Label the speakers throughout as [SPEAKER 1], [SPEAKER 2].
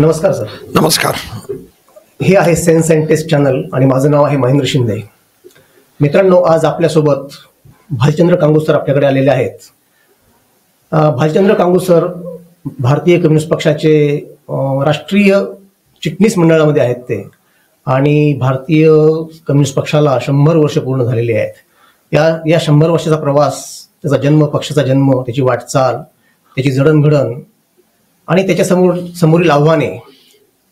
[SPEAKER 1] नमस्कार सर.
[SPEAKER 2] नमस्कार.
[SPEAKER 1] हे आहे सेन्स अँड टेस्ट चॅनल आणि माझं नाव आहे महेंद्र शिंदे. मित्रांनो, आज आपल्यासोबत भालचंद्र कांगू सर आपल्याकडे आलेले आहेत. भालचंद्र कांगू सर भारतीय कम्युनिस्ट पक्षाचे राष्ट्रीय चिटणीस मंडळामध्ये आहेत ते, आणि भारतीय कम्युनिस्ट पक्षाला 100 वर्ष पूर्ण झालेली आहेत. या 100 वर्षाचा प्रवास, त्याचा जन्म, पक्षाचा जन्म, त्याची वाटचाल, त्याची जडणघडण आणि त्याच्यासमोरील आव्हाने,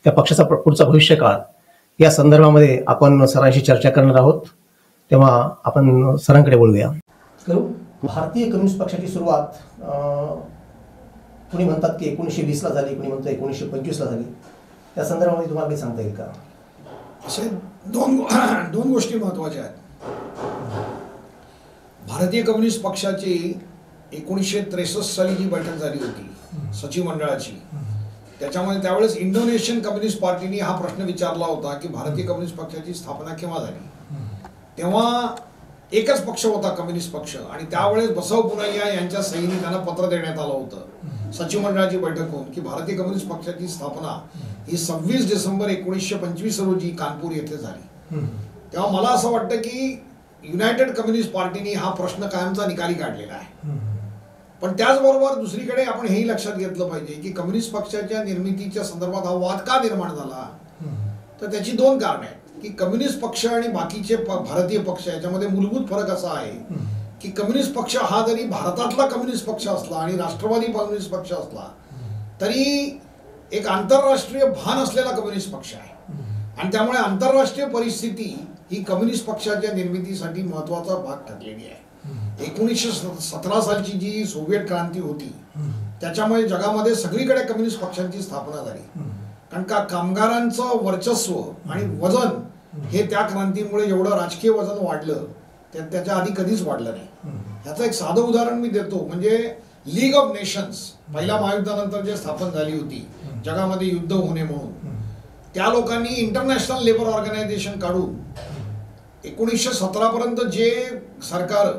[SPEAKER 1] त्या पक्षाचा पुढचा भविष्यकाळ, या संदर्भामध्ये आपण सरांशी चर्चा करणार आहोत. तेव्हा आपण सरांकडे बोलूया. भारतीय कम्युनिस्ट पक्षाची सुरुवात कुणी म्हणतात की 1920 ला झाली, कुणी म्हणतात 1925 ला झाली. त्या संदर्भामध्ये तुम्हाला काही सांगता येईल का?
[SPEAKER 2] असे दोन गोष्टी महत्त्वाच्या आहेत. भारतीय कम्युनिस्ट पक्षाची 1963 साली जी बैठक झाली होती सचिव मंडळाची, त्याच्यामध्ये त्यावेळेस इंडोनेशियन कम्युनिस्ट पार्टीने हा प्रश्न विचारला होता की भारतीय कम्युनिस्ट पक्षाची स्थापना केव्हा झाली. तेव्हा एकच पक्ष होता, कम्युनिस्ट पक्ष, आणि त्यावेळेस बसव पुनैया यांच्या सहीने त्यांना पत्र देण्यात आलं होतं सचिव मंडळाची बैठक होऊन की भारतीय कम्युनिस्ट पक्षाची स्थापना ही 26 डिसेंबर 1925 रोजी कानपूर येथे झाली. तेव्हा मला असं वाटतं की युनायटेड कम्युनिस्ट पार्टीने हा प्रश्न कायमचा निकाली काढलेला आहे. पण त्याचबरोबर दुसरीकडे आपण हेही लक्षात घेतलं पाहिजे की कम्युनिस्ट पक्षाच्या निर्मितीच्या संदर्भात हा वाद का निर्माण झाला, तर त्याची दोन कारणं आहेत. की कम्युनिस्ट पक्ष आणि बाकीचे भारतीय पक्ष याच्यामध्ये मूलभूत फरक असा आहे की कम्युनिस्ट पक्ष हा जरी भारतातला कम्युनिस्ट पक्ष असला आणि राष्ट्रवादी कम्युनिस्ट पक्ष असला तरी एक आंतरराष्ट्रीय भान असलेला कम्युनिस्ट पक्ष आहे. आणि त्यामुळे आंतरराष्ट्रीय परिस्थिती ही कम्युनिस्ट पक्षाच्या निर्मितीसाठी महत्वाचा भाग ठरलेली आहे. 1917 सालची जी सोव्हिएट क्रांती होती त्याच्यामुळे जगामध्ये सगळीकडे कम्युनिस्ट पक्षांची स्थापना झाली. कारण का कामगारांचं वर्चस्व आणि वजन हे त्या क्रांतीमुळे एवढं राजकीय वजन वाढलं त्याच्या आधी कधीच वाढलं नाही. ह्याचं एक साधं उदाहरण मी देतो. म्हणजे लीग ऑफ नेशन्स पहिल्या महायुद्धानंतर जे स्थापन झाली होती जगामध्ये युद्ध होणे म्हणून, त्या लोकांनी इंटरनॅशनल लेबर ऑर्गनायझेशन काढून 1917 पर्यंत जे सरकार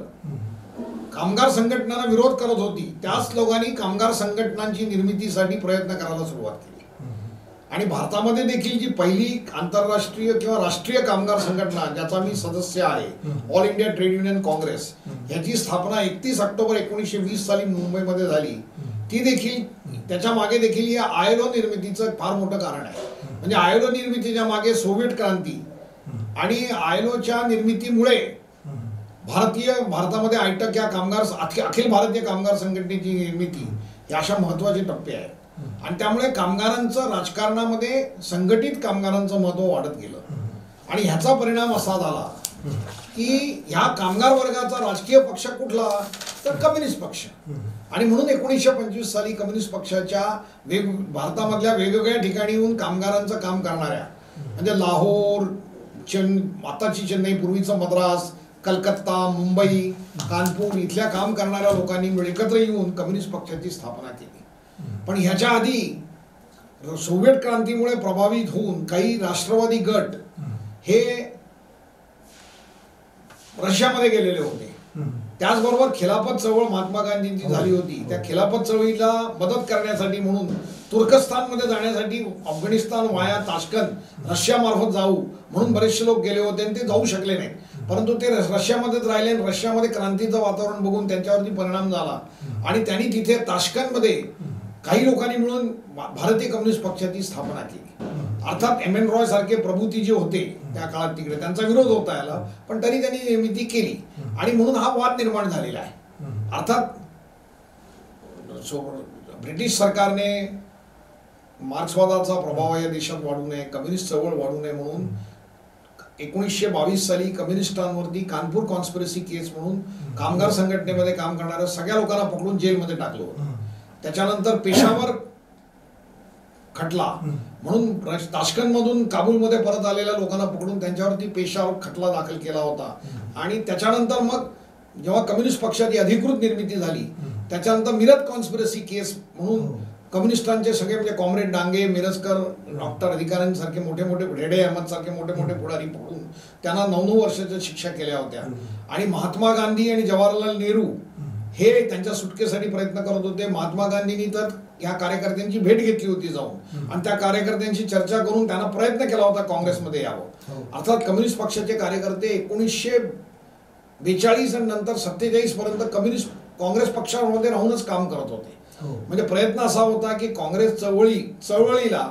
[SPEAKER 2] कामगार संघटनांना विरोध करत होती त्याच लोकांनी कामगार संघटनांची निर्मितीसाठी प्रयत्न करायला सुरुवात केली. आणि भारतामध्ये देखील जी पहिली आंतरराष्ट्रीय किंवा राष्ट्रीय कामगार संघटना ज्याचा मी सदस्य आहे, all India trade union Congress, ह्याची स्थापना 31 ऑक्टोबर 1920 साली मुंबईमध्ये झाली. ती देखील, त्याच्या मागे देखील या आयएलओ निर्मितीचं फार मोठं कारण आहे. म्हणजे आयएलओ निर्मितीच्या मागे सोव्हिएट क्रांती आणि आयएलओच्या निर्मितीमुळे भारतामध्ये आयटक या अखिल भारतीय कामगार संघटनेची निर्मिती या अशा महत्वाचे टप्पे आहेत. आणि त्यामुळे कामगारांचं राजकारणामध्ये संघटित कामगारांचं महत्व वाढत गेलं. आणि ह्याचा परिणाम असा झाला की ह्या कामगार वर्गाचा राजकीय पक्ष कुठला, तर कम्युनिस्ट पक्ष. आणि म्हणून 1925 साली कम्युनिस्ट पक्षाच्या भारतामधल्या वेगवेगळ्या ठिकाणी येऊन कामगारांचं काम करणाऱ्या, म्हणजे लाहोर, आताची चेन्नई, पूर्वीचं मद्रास, कलकत्ता, मुंबई, कानपूर इथल्या काम करणाऱ्या लोकांनी एकत्र येऊन कम्युनिस्ट पक्षाची स्थापना केली. पण ह्याच्या आधी सोव्हिएट क्रांतीमुळे प्रभावित होऊन काही राष्ट्रवादी गट हे रशियामध्ये गेलेले होते. त्याचबरोबर खिलाफत चळवळ महात्मा गांधींची झाली होती. त्या खिलाफत चळवळीला मदत करण्यासाठी म्हणून तुर्कस्तानमध्ये जाण्यासाठी अफगाणिस्तान वाया ताश्कंद रशियामार्फत जाऊ म्हणून बरेचसे लोक गेले होते आणि ते जाऊ शकले नाहीत. परंतु ते रशियामध्येच राहिले. रशियामध्ये क्रांतीचं वातावरण बघून त्यांच्यावरती परिणाम झाला आणि त्यांनी तिथे ताश्कंदमध्ये काही लोकांनी मिळून भारतीय कम्युनिस्ट पक्षाची स्थापना केली. अर्थात एम.एन. रॉय सारखे प्रभूती जे होते त्या काळात तिकडे त्यांचा विरोध होता याला, पण तरी त्यांनी निर्मिती केली आणि म्हणून हा वाद निर्माण झालेला आहे. अर्थात ब्रिटिश सरकारने मार्क्सवादाचा प्रभाव या देशात वाढू नये, कम्युनिस्ट चळवळ वाढू नये म्हणून 1922 साली कम्युनिस्टांवरती कानपूर कॉन्स्पिरसी केस म्हणून कामगार संघटनेमध्ये काम करणाऱ्या सगळ्या लोकांना पकडून जेलमध्ये टाकलं होतं. त्याच्यानंतर पेशावर खटला म्हणून ताश्कंदमधून काबूलमध्ये परत आलेल्या लोकांना पकडून त्यांच्यावरती पेशावर खटला दाखल केला होता. आणि त्याच्यानंतर मग जेव्हा कम्युनिस्ट पक्षाची अधिकृत निर्मिती झाली त्याच्यानंतर मिरत कॉन्स्पिरसी केस म्हणून कम्युनिस्टांचे सगळे, म्हणजे कॉम्रेड डांगे, मिरजकर, डॉक्टर अधिकाऱ्यांसारखे मोठे मोठे, रेडे अहमद सारखे मोठे मोठे पुढारी पकडून त्यांना 9 वर्षाच्या शिक्षा केल्या होत्या. आणि महात्मा गांधी आणि जवाहरलाल नेहरू हे त्यांच्या सुटकेसाठी प्रयत्न करत होते. महात्मा गांधींनी तर ह्या कार्यकर्त्यांची भेट घेतली होती जाऊन, आणि त्या कार्यकर्त्यांशी चर्चा करून त्यांना प्रयत्न केला होता काँग्रेसमध्ये यावं. अर्थात कम्युनिस्ट पक्षाचे कार्यकर्ते 1942 आणि नंतर 47 पर्यंत काँग्रेस पक्षामध्ये राहूनच काम करत होते. म्हणजे प्रयत्न असा होता की काँग्रेस चळवळीला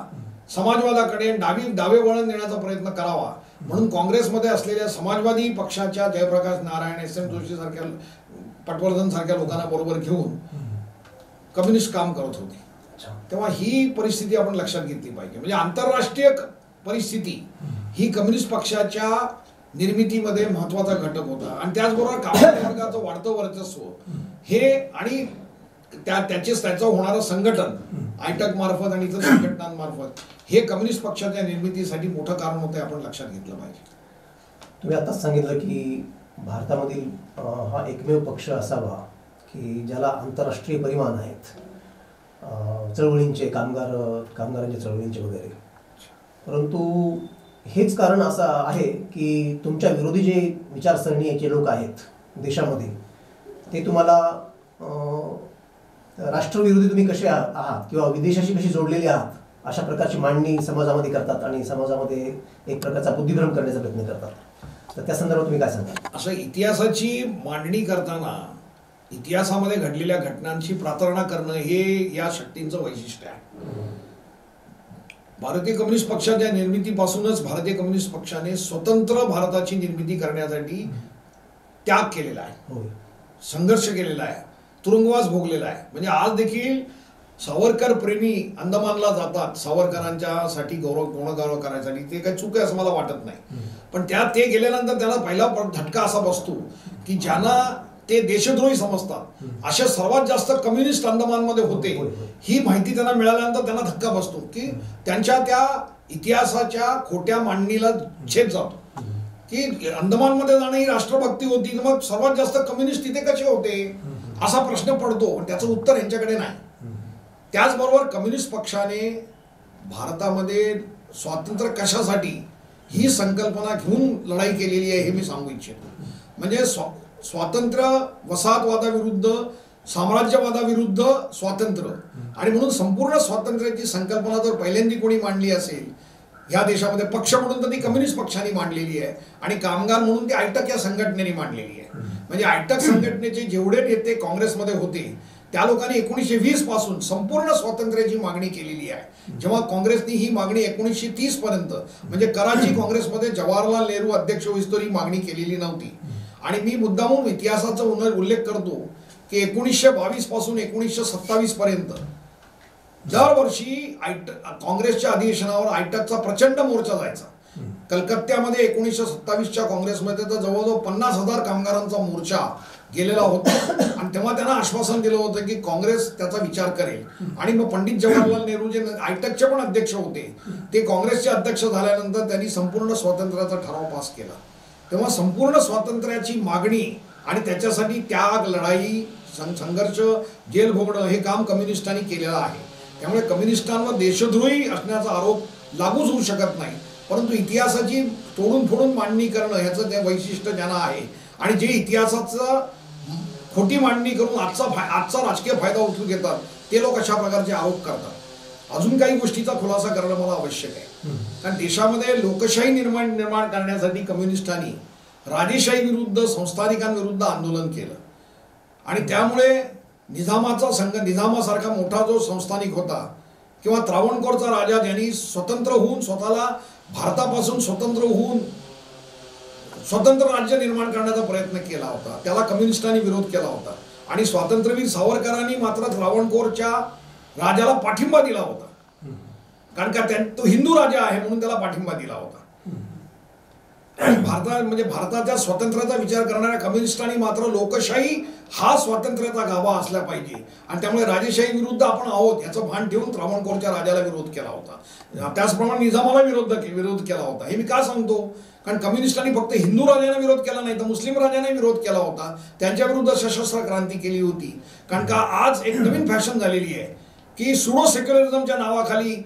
[SPEAKER 2] समाजवादाकडे डावे वळण देण्याचा प्रयत्न करावा, म्हणून काँग्रेसमध्ये असलेल्या समाजवादी पक्षाच्या जयप्रकाश नारायण, एस एम जोशी सारख्या, पटवर्धन सारख्या लोकांना बरोबर घेऊन कम्युनिस्ट काम करत होते. तेव्हा ही परिस्थिती आपण लक्षात घेतली पाहिजे. म्हणजे आंतरराष्ट्रीय परिस्थिती ही कम्युनिस्ट पक्षाच्या निर्मितीमध्ये महत्वाचा घटक होता, आणि त्याचबरोबर कामगार वर्गाचं वाढतं वर्चस्व हे आणि त्याचं होणारं संघटन आयटक मार्फत आणि इतर संघटनांमार्फत हे कम्युनिस्ट पक्षाच्या निर्मितीसाठी मोठं कारण होतं, आपण लक्षात घेतलं पाहिजे.
[SPEAKER 1] तुम्ही आताच सांगितलं की भारतामधील हा एकमेव पक्ष असावा की ज्याला आंतरराष्ट्रीय परिमाण आहेत, चळवळींचे, कामगारांच्या चळवळींचे वगैरे. परंतु हेच कारण असं आहे की तुमच्या विरोधी जे विचारसरणीचे लोक आहेत देशामध्ये, ते तुम्हाला राष्ट्रविरोधी तुम्ही कसे आहात किंवा विदेशाशी कशी जोडलेले आहात अशा प्रकारची मांडणी समाजामध्ये करतात आणि समाजामध्ये एक प्रकारचा बुद्धिभ्रम करण्याचा प्रयत्न करतात. तर त्या संदर्भात तुम्ही काय सांगा?
[SPEAKER 2] असं इतिहासाची मांडणी करताना इतिहासामध्ये घडलेल्या घटनांची प्रार्थना करणं हे या शक्तींचं वैशिष्ट्य आहे. भारतीय कम्युनिस्ट पक्षाच्या निर्मितीपासूनच भारतीय कम्युनिस्ट पक्षाने स्वतंत्र भारताची निर्मिती करण्यासाठी त्याग केलेला आहे, संघर्ष केलेला आहे, तुरुंगवास भोगलेला आहे. म्हणजे आज देखील सावरकर प्रेमी अंदमानला जातात सावरकरांच्या साठी गुणगौरव करायसाठी. ते काही चूक आहे असं मला वाटत नाही, पण ते गेल्यानंतर त्यांना पहिला झटका असा बसतो की ज्यांना ते देशद्रोही समजतात अशा सर्वात जास्त कम्युनिस्ट अंदमानमध्ये होते, ही माहिती त्यांना मिळाल्यानंतर त्यांना धक्का बसतो की त्यांच्या त्या इतिहासाच्या खोट्या मांडणीला छेद जातो की अंदमानमध्ये जाणं ही राष्ट्रभक्ती होती, मग सर्वात जास्त कम्युनिस्ट तिथे कसे होते असा प्रश्न पडतो, पण त्याचं उत्तर यांच्याकडे नाही. त्याचबरोबर कम्युनिस्ट पक्षाने भारतामध्ये स्वातंत्र्य कशासाठी ही संकल्पना घेऊन लढाई केलेली आहे हे मी सांगू इच्छितो. म्हणजे स्वातंत्र्य वसाहतवादाविरुद्ध, साम्राज्यवादाविरुद्ध स्वातंत्र्य, आणि म्हणून संपूर्ण स्वातंत्र्याची संकल्पना जर पहिल्यांदा कोणी मांडली असेल या देशामध्ये, पक्ष म्हणून तर ती कम्युनिस्ट पक्षाने मांडलेली आहे, आणि कामगार म्हणून ती आयटक या संघटनेने मांडलेली आहे. म्हणजे आयटक संघटनेचे जेवढे नेते काँग्रेसमध्ये होते त्या लोकांनी 1920 पासून संपूर्ण स्वातंत्र्याची मागणी केलेली आहे. जेव्हा काँग्रेसने ही मागणी 1930 पर्यंत, म्हणजे कराची काँग्रेसमध्ये जवाहरलाल नेहरू अध्यक्ष होईस्तोवर ही मागणी केलेली नव्हती. आणि मी मुद्दामून इतिहासाचा उल्लेख करतो की 1922 पासून 1927 पर्यंत दरवर्षी काँग्रेसच्या अधिवेशनावर आयटकचा प्रचंड मोर्चा जायचा. कलकत्त्यामध्ये 1927च्या काँग्रेसमध्ये तर जवळजवळ 50,000 कामगारांचा मोर्चा गेलेला होता, आणि तेव्हा त्यांना आश्वासन दिलं होतं की काँग्रेस त्याचा विचार करेल. आणि मग पंडित जवाहरलाल नेहरू जे आयटकचे पण अध्यक्ष होते, ते काँग्रेसचे अध्यक्ष झाल्यानंतर त्यांनी संपूर्ण स्वातंत्र्याचा ठराव पास केला. तेव्हा संपूर्ण स्वातंत्र्याची मागणी आणि त्याच्यासाठी त्याग, लढाई, संघर्ष, जेल भोगणं हे काम कम्युनिस्टांनी केलेलं आहे. त्यामुळे कम्युनिस्टांवर देशद्रोही असण्याचा आरोप लागूच होऊ शकत नाही, परंतु इतिहासाची तोडून फोडून मांडणी करणं ह्याचं ते वैशिष्ट्य ज्यांना आहे, आणि जे इतिहासाचं खोटी मांडणी करून आजचा राजकीय फायदा उचलून घेतात ते लोक अशा प्रकारचे आरोप करतात. अजून काही गोष्टीचा खुलासा करणं मला आवश्यक आहे, कारण देशामध्ये लोकशाही निर्माण करण्यासाठी कम्युनिस्टांनी राजेशाही विरुद्ध, संस्थानिकांविरुद्ध आंदोलन केलं, आणि त्यामुळे निजामासारखा मोठा जो संस्थानिक होता किंवा त्रावणकोरचा राजा, ज्यांनी स्वतंत्र होऊन स्वतःला भारतापासून स्वतंत्र होऊन स्वतंत्र राज्य निर्माण करण्याचा प्रयत्न केला होता, त्याला कम्युनिस्टांनी विरोध केला होता. आणि स्वातंत्र्यवीर सावरकरांनी मात्र त्रावणकोरच्या राजाला पाठिंबा दिला होता, कारण का तो हिंदू राजा आहे म्हणून त्याला पाठिंबा दिला होता. भारताच्या स्वातंत्र्याचा विचार करणाऱ्या कम्युनिस्टांनी मात्र लोकशाही हा स्वातंत्र्याचा गाभा असला पाहिजे, आणि त्यामुळे राजेशाही विरुद्ध आपण आहोत याचं भान ठेवून त्रावणकोरच्या राजाला विरोध केला होता. त्याचप्रमाणे निजामाला विरोध केला होता. हे मी का सांगतो, कारण कम्युनिस्टांनी फक्त हिंदू राजांना विरोध केला नाही तर मुस्लिम राजांना विरोध केला होता, त्यांच्या विरुद्ध सशस्त्र क्रांती केली होती. कारण का आज एक नवीन फॅशन झालेली आहे की सुडो सेक्युलरिझमच्या नावाखाली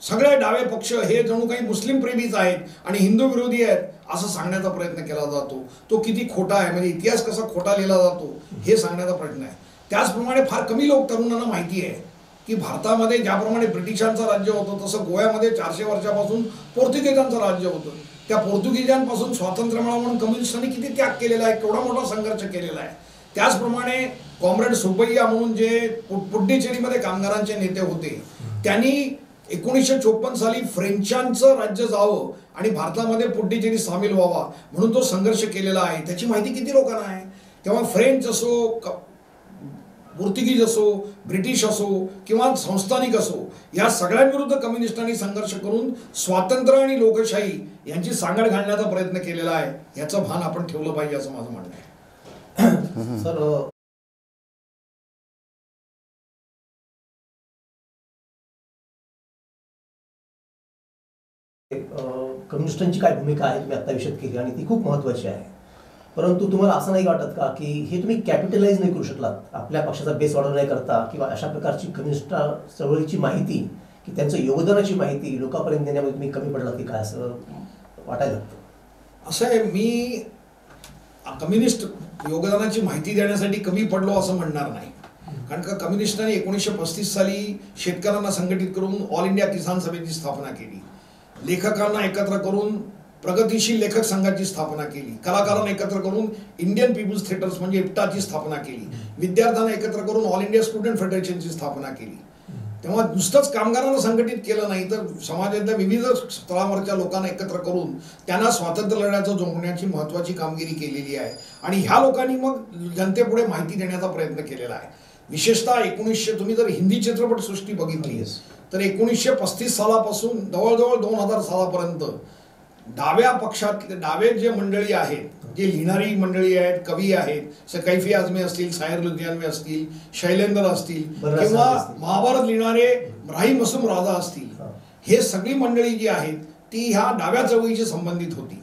[SPEAKER 2] सगळे डावे पक्ष हे जणू काही मुस्लिम प्रेमीच आहेत आणि हिंदू विरोधी आहेत असं सांगण्याचा प्रयत्न केला जातो. तो किती खोटा आहे, म्हणजे इतिहास कसा खोटा लिहिला जातो हे सांगण्याचा प्रयत्न आहे. त्याचप्रमाणे फार कमी तरुणांना माहिती आहे की भारतामध्ये ज्याप्रमाणे ब्रिटिशांचं राज्य होतं तसं गोव्यामध्ये 400 वर्षापासून पोर्तुगीजांचं राज्य होतं. त्या पोर्तुगीजांपासून स्वातंत्र्य मिळावं म्हणून कम्युनिस्टांनी किती त्याग केलेला आहे, केवढा मोठा संघर्ष केलेला आहे. त्याचप्रमाणे कॉम्रेड सुब्बैया म्हणून जे पुड्डीचेरीमध्ये कामगारांचे नेते होते, त्यांनी 1954 साली फ्रेंचांचं राज्य जावं आणि भारतामध्ये पुड्डीचेरी सामील व्हावा म्हणून तो संघर्ष केलेला आहे. त्याची माहिती किती लोकांना आहे. तेव्हा फ्रेंच असो, पोर्तुगीज असो, ब्रिटिश असो किंवा संस्थानिक असो, या सगळ्यांविरुद्ध कम्युनिस्टांनी संघर्ष करून स्वातंत्र्य आणि लोकशाही यांची सांगड घालण्याचा प्रयत्न केलेला आहे. याचं भान आपण ठेवलं पाहिजे असं माझं म्हणणं आहे.
[SPEAKER 1] सर, कम्युनिस्टांची काय भूमिका आहे तुम्ही आता विशद केली आणि ती खूप महत्त्वाची आहे. परंतु तुम्हाला असं नाही वाटत का की हे तुम्ही कॅपिटलाइज नाही करू शकलात आपल्या पक्षाचा बेस वाढवण्याकरता किंवा अशा प्रकारची कम्युनिस्ट चळवळीची माहिती की त्यांचं योगदानाची माहिती लोकांपर्यंत देण्यामध्ये तुम्ही कमी पडलात की काय असं वाटायला लागतं?
[SPEAKER 2] असं आहे, मी कम्युनिस्ट योगदानाची माहिती देण्यासाठी कमी पडलो असं म्हणणार नाही. कारण का कम्युनिस्टांनी 1935 साली शेतकऱ्यांना संघटित करून ऑल इंडिया किसान सभेची स्थापना केली, लेखकांना एकत्र करून प्रगतिशील लेखक संघाची स्थापना केली, कलाकारांना एकत्र करून इंडियन पीपल्स थिएटर्स म्हणजे इप्टाची स्थापना केली, विद्यार्थ्यांना एकत्र करून ऑल इंडिया स्टुडंट फेडरेशनची स्थापना केली. तेव्हा नुसतंच कामगारांना संघटित केलं नाही तर समाजातल्या विविध स्तरावरच्या लोकांना एकत्र करून त्यांना स्वातंत्र्य लढ्याचं जोडण्याची महत्त्वाची कामगिरी केलेली आहे. आणि ह्या लोकांनी मग जनतेपुढे माहिती देण्याचा प्रयत्न केलेला आहे. विशेषतः 1900 तुम्ही जर हिंदी चित्रपटसृष्टी बघितली तर 1935 सालापासून जवळजवळ 2000 सालापर्यंत डाव्या पक्षातले डावे जे मंडळी आहेत, जे लिहिणारी मंडळी आहेत, कवी आहेत, कैफी आझमी असतील, सायर लुधियानवी असतील, शैलेंद्र असतील किंवा महाभारत लिहिणारे राही मसूम राजा असतील, हे सगळी मंडळी जी आहेत ती ह्या डाव्या चळवळीशी संबंधित होती.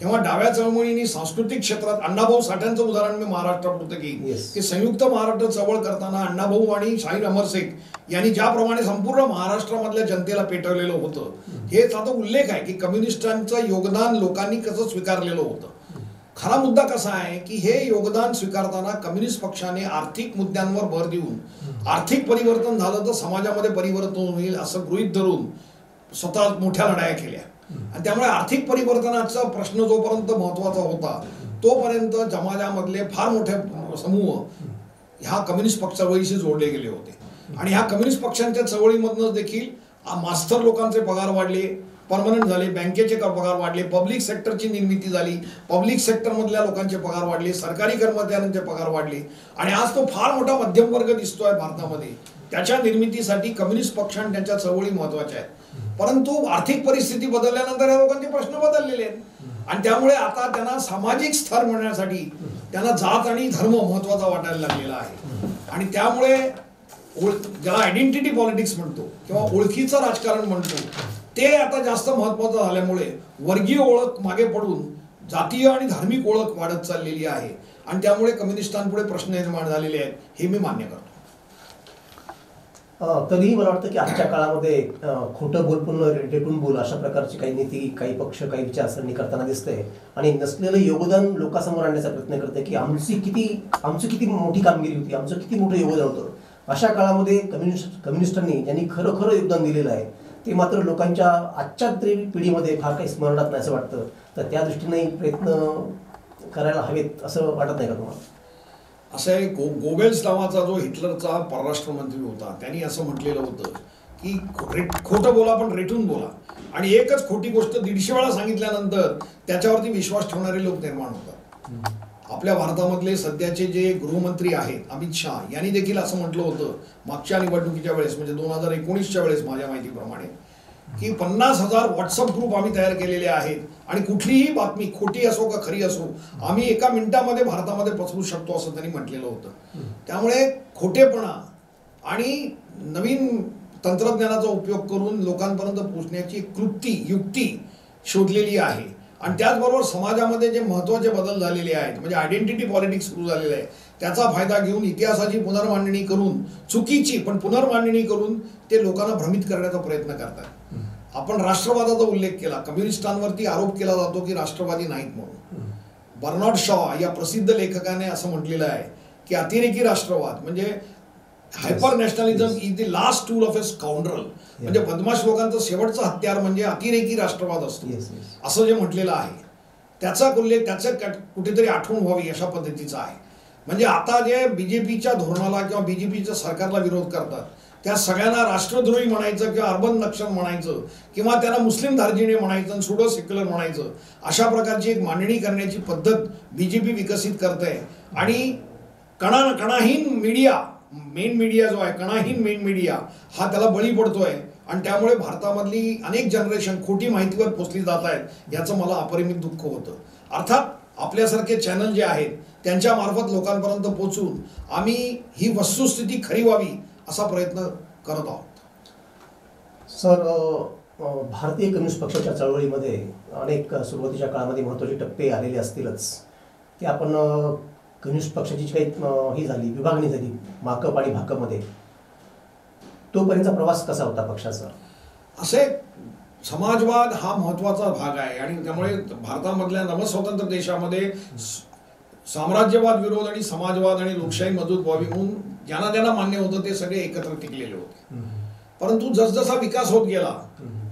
[SPEAKER 2] तेव्हा डाव्या चळवळीने सांस्कृतिक क्षेत्रात अण्णाभाऊ साठ्यांचं उदाहरण मी महाराष्ट्रापुरतं घेईन की संयुक्त महाराष्ट्र चळवळ करताना अण्णाभाऊ आणि शाहीर अमरशेख यांनी ज्याप्रमाणे संपूर्ण महाराष्ट्रामधल्या जनतेला पेटवलेलं होतं, हेच आता उल्लेख आहे की कम्युनिस्टांचं योगदान लोकांनी कसं स्वीकारलेलं होतं. खरा मुद्दा कसा आहे की हे योगदान स्वीकारताना कम्युनिस्ट पक्षाने आर्थिक मुद्द्यांवर भर देऊन आर्थिक परिवर्तन झालं तर समाजामध्ये परिवर्तन होईल असं गृहीत धरून स्वतः मोठ्या लढाया केल्या. आणि त्यामुळे आर्थिक परिवर्तनाचा प्रश्न जोपर्यंत महत्त्वाचा होता तोपर्यंत समाजामधले फार मोठे समूह ह्या कम्युनिस्ट पक्ष चळवळीशी जोडले गेले होते. आणि ह्या कम्युनिस्ट पक्षांच्या चळवळीमधूनच देखील मास्तर लोकांचे पगार वाढले, परमनंट झाले, बँकेचे पगार वाढले, पब्लिक सेक्टरची निर्मिती झाली, पब्लिक सेक्टरमधल्या लोकांचे पगार वाढले, सरकारी कर्मचाऱ्यांचे पगार वाढले आणि आज तो फार मोठा मध्यम वर्ग दिसतोय भारतामध्ये. त्याच्या निर्मितीसाठी कम्युनिस्ट पक्ष आणि त्यांच्या चळवळी महत्त्वाच्या आहेत. परंतु आर्थिक परिस्थिती बदलल्यानंतर या लोकांचे प्रश्न बदललेले आहेत आणि त्यामुळे आता त्यांना सामाजिक स्तर मिळण्यासाठी त्यांना जात आणि धर्म महत्त्वाचा वाटायला लागलेला आहे. आणि त्यामुळे ज्याला आयडेंटिटी पॉलिटिक्स म्हणतो किंवा ओळखीचं राजकारण म्हणतो ते आता जास्त महत्त्वाचं झाल्यामुळे वर्गीय ओळख मागे पडून जातीय आणि धार्मिक ओळख वाढत चाललेली आहे आणि त्यामुळे कम्युनिस्टांपुढे प्रश्न निर्माण झालेले आहेत, हे मी मान्य करतो.
[SPEAKER 1] तरीही मला वाटतं की आजच्या काळामध्ये खोटं बोल पण रेटून बोल अशा प्रकारची काही नीती, काही पक्ष, काही विचारसरणी करताना दिसते आणि नसलेलं योगदान लोकांसमोर आणण्याचा प्रयत्न करते की आमची किती मोठी कामगिरी होती, आमचं किती मोठं योगदान होतं. अशा काळामध्ये कम्युनिस्टांनी ज्यांनी खरं योगदान दिलेलं आहे ते मात्र लोकांच्या आजच्या पिढीमध्ये फार काही स्मरणात नाही असं वाटतं. तर त्या दृष्टीने प्रयत्न करायला हवेत असं वाटत नाही का तुम्हाला?
[SPEAKER 2] असं आहे, गोबेल्स नावाचा जो हिटलरचा परराष्ट्र मंत्री होता त्यांनी असं म्हटलेलं होतं की खोटं बोला पण रेटून बोला. आणि एकच खोटी गोष्ट 150 वेळा सांगितल्यानंतर त्याच्यावरती विश्वास ठेवणारे लोक निर्माण होतात. आपल्या भारतामधले सध्याचे जे गृहमंत्री आहेत अमित शहा यांनी देखील असं म्हटलं होतं मागच्या निवडणुकीच्या वेळेस म्हणजे 2019च्या वेळेस माझ्या माहितीप्रमाणे की 50,000 व्हॉट्सअप ग्रुप आम्ही तयार केलेले आहेत आणि कुठलीही बातमी खोटी असो का खरी असो आम्ही एका मिनिटामध्ये भारतामध्ये पसरू शकतो असं त्यांनी म्हटलेलं होतं. त्यामुळे खोटेपणा आणि नवीन तंत्रज्ञानाचा उपयोग करून लोकांपर्यंत पोहोचण्याची युक्ती शोधलेली आहे. आणि त्याचबरोबर समाजामध्ये जे महत्त्वाचे बदल झालेले आहेत म्हणजे आयडेंटिटी पॉलिटिक्स सुरू झालेलं आहे त्याचा फायदा घेऊन इतिहासाची पुनर्मांडणी करून चुकीची पण पुनर्मांडणी करून ते लोकांना भ्रमित करण्याचा प्रयत्न करतात. आपण राष्ट्रवादाचा उल्लेख केला, कम्युनिस्टांवरती आरोप केला जातो की राष्ट्रवादी नाहीत म्हणून. बर्नार्ड शॉ या प्रसिद्ध लेखकाने असं म्हटलेलं आहे की अतिरेकी राष्ट्रवाद म्हणजे hyper nationalism is the last tool of A scoundrel. म्हणजे बदमाश लोकांचं शेवटचं हत्यार म्हणजे अतिरेकी राष्ट्रवाद असतो असं जे म्हटलेलं आहे त्याचा उल्लेख त्याचं कुठेतरी आठवण व्हावी अशा पद्धतीचा आहे. म्हणजे आता जे बीजेपीच्या धोरणाला किंवा बीजेपीच्या सरकारला विरोध करतात त्या सगळ्यांना राष्ट्रद्रोही म्हणायचं किंवा अर्बन नक्षल म्हणायचं किंवा त्यांना मुस्लिम धार्जिणे म्हणायचं सुडो सेक्युलर म्हणायचं अशा प्रकारची एक मांडणी करण्याची पद्धत बीजेपी विकसित करत आहे. आणि कणाहीन मीडिया मेन मीडिया जो आहे कणाहीन मेन मीडिया हा त्याला बळी पडतोय आणि त्यामुळे भारतामधली अनेक जनरेशन खोटी माहितीवर पोचली जात आहेत याचं मला अपरिमित दुःख होतं. अर्थात आपल्यासारखे चॅनल जे आहेत त्यांच्या मार्फत लोकांपर्यंत पोहोचून आम्ही ही वस्तुस्थिती खरी व्हावी असा प्रयत्न करत आहोत.
[SPEAKER 1] सर, भारतीय कम्युनिस्ट पक्षाच्या चळवळीमध्ये अनेक सुरुवातीच्या काळामध्ये महत्त्वाचे टप्पे आलेले असतीलच की आपण कम्युनिस्ट पक्षाची काही ही झाली विभागणी झाली माकप आणि भाकपमध्ये, तोपर्यंतचा प्रवास कसा होता पक्षाचा?
[SPEAKER 2] असे समाजवाद हा महत्त्वाचा भाग आहे आणि त्यामुळे भारतामधल्या नवस्वतंत्र देशामध्ये साम्राज्यवाद विरोध आणि समाजवाद आणि लोकशाही मजबूत व्हावी म्हणून ज्यांना मान्य होतं ते सगळे एकत्र टिकलेले होते. परंतु जसजसा विकास होत गेला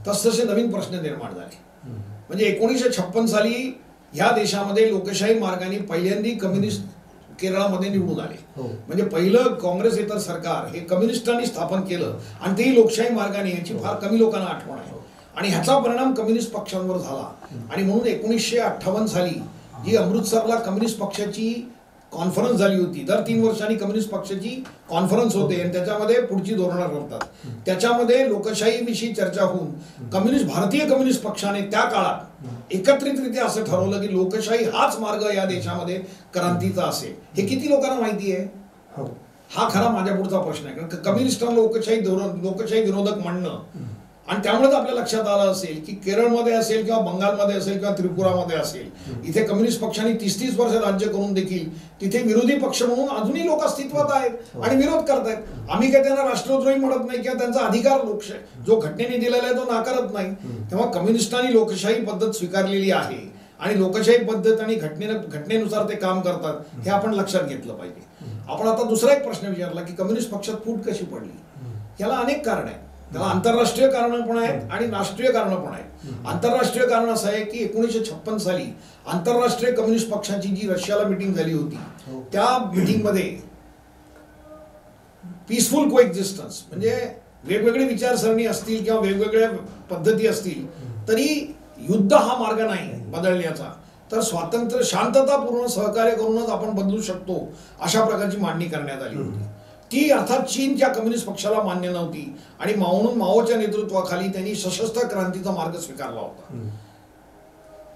[SPEAKER 2] तसतसे नवीन प्रश्न निर्माण झाले. म्हणजे 1956 साली ह्या देशामध्ये लोकशाही मार्गाने पहिल्यांदा कम्युनिस्ट केरळामध्ये निवडून आले. म्हणजे पहिलं काँग्रेसेतर सरकार हे कम्युनिस्टांनी स्थापन केलं आणि तेही लोकशाही मार्गाने, याची फार कमी लोकांना आठवण आहे. आणि ह्याचा परिणाम कम्युनिस्ट पक्षांवर झाला. आणि म्हणून 1958 साली जी अमृतसरला कम्युनिस्ट पक्षाची कॉन्फरन्स झाली होती, दर 3 वर्षांनी कम्युनिस्ट पक्षाची कॉन्फरन्स होते आणि त्याच्यामध्ये पुढची धोरणं ठरतात. त्याच्यामध्ये लोकशाहीविषयी चर्चा होऊन भारतीय कम्युनिस्ट पक्षाने त्या काळात एकत्रितरित्या असं ठरवलं की लोकशाही हाच मार्ग या देशामध्ये क्रांतीचा असेल. हे किती लोकांना माहिती आहे? हा खरा माझ्या पुढचा प्रश्न आहे. कारण कम्युनिस्टांना लोकशाही विरोधक म्हणणं आणि त्यामुळेच आपल्या लक्षात आलं असेल की केरळमध्ये असेल किंवा बंगालमध्ये असेल किंवा त्रिपुरामध्ये असेल इथे कम्युनिस्ट पक्षांनी 30-30 वर्ष राज्य करून देखील तिथे विरोधी पक्ष म्हणून अजूनही लोक अस्तित्वात आहेत आणि विरोध करतायत. आम्ही काही त्यांना राष्ट्रद्रोही म्हणत नाही किंवा त्यांचा अधिकार लोकशाही जो घटनेने दिलेला आहे तो नाकारत नाही. तेव्हा कम्युनिस्टांनी लोकशाही पद्धत स्वीकारलेली आहे आणि लोकशाही पद्धत आणि घटनेनुसार ते काम करतात हे आपण लक्षात घेतलं पाहिजे. आपण आता दुसरा एक प्रश्न विचारला की कम्युनिस्ट पक्षात फूट कशी पडली. याला अनेक कारण आहेत. त्याला आंतरराष्ट्रीय कारणं पण आहेत आणि राष्ट्रीय कारणं पण आहेत. आंतरराष्ट्रीय कारण असं आहे की 1956 साली आंतरराष्ट्रीय कम्युनिस्ट पक्षाची जी रशियाला मिटिंग झाली होती त्या मिटिंगमध्ये पीसफुल कोएक्झिस्टन्स म्हणजे वेगवेगळी विचारसरणी असतील किंवा वेगवेगळ्या पद्धती असतील तरी युद्ध हा मार्ग नाही बदलण्याचा, तर स्वातंत्र्य शांततापूर्ण सहकार्य करूनच आपण बदलू शकतो अशा प्रकारची मांडणी करण्यात आली होती. ती अर्थात चीनच्या कम्युनिस्ट पक्षाला मान्य नव्हती आणि म्हणून माओच्या नेतृत्वाखाली त्यांनी सशस्त्र क्रांतीचा मार्ग स्वीकारला होता.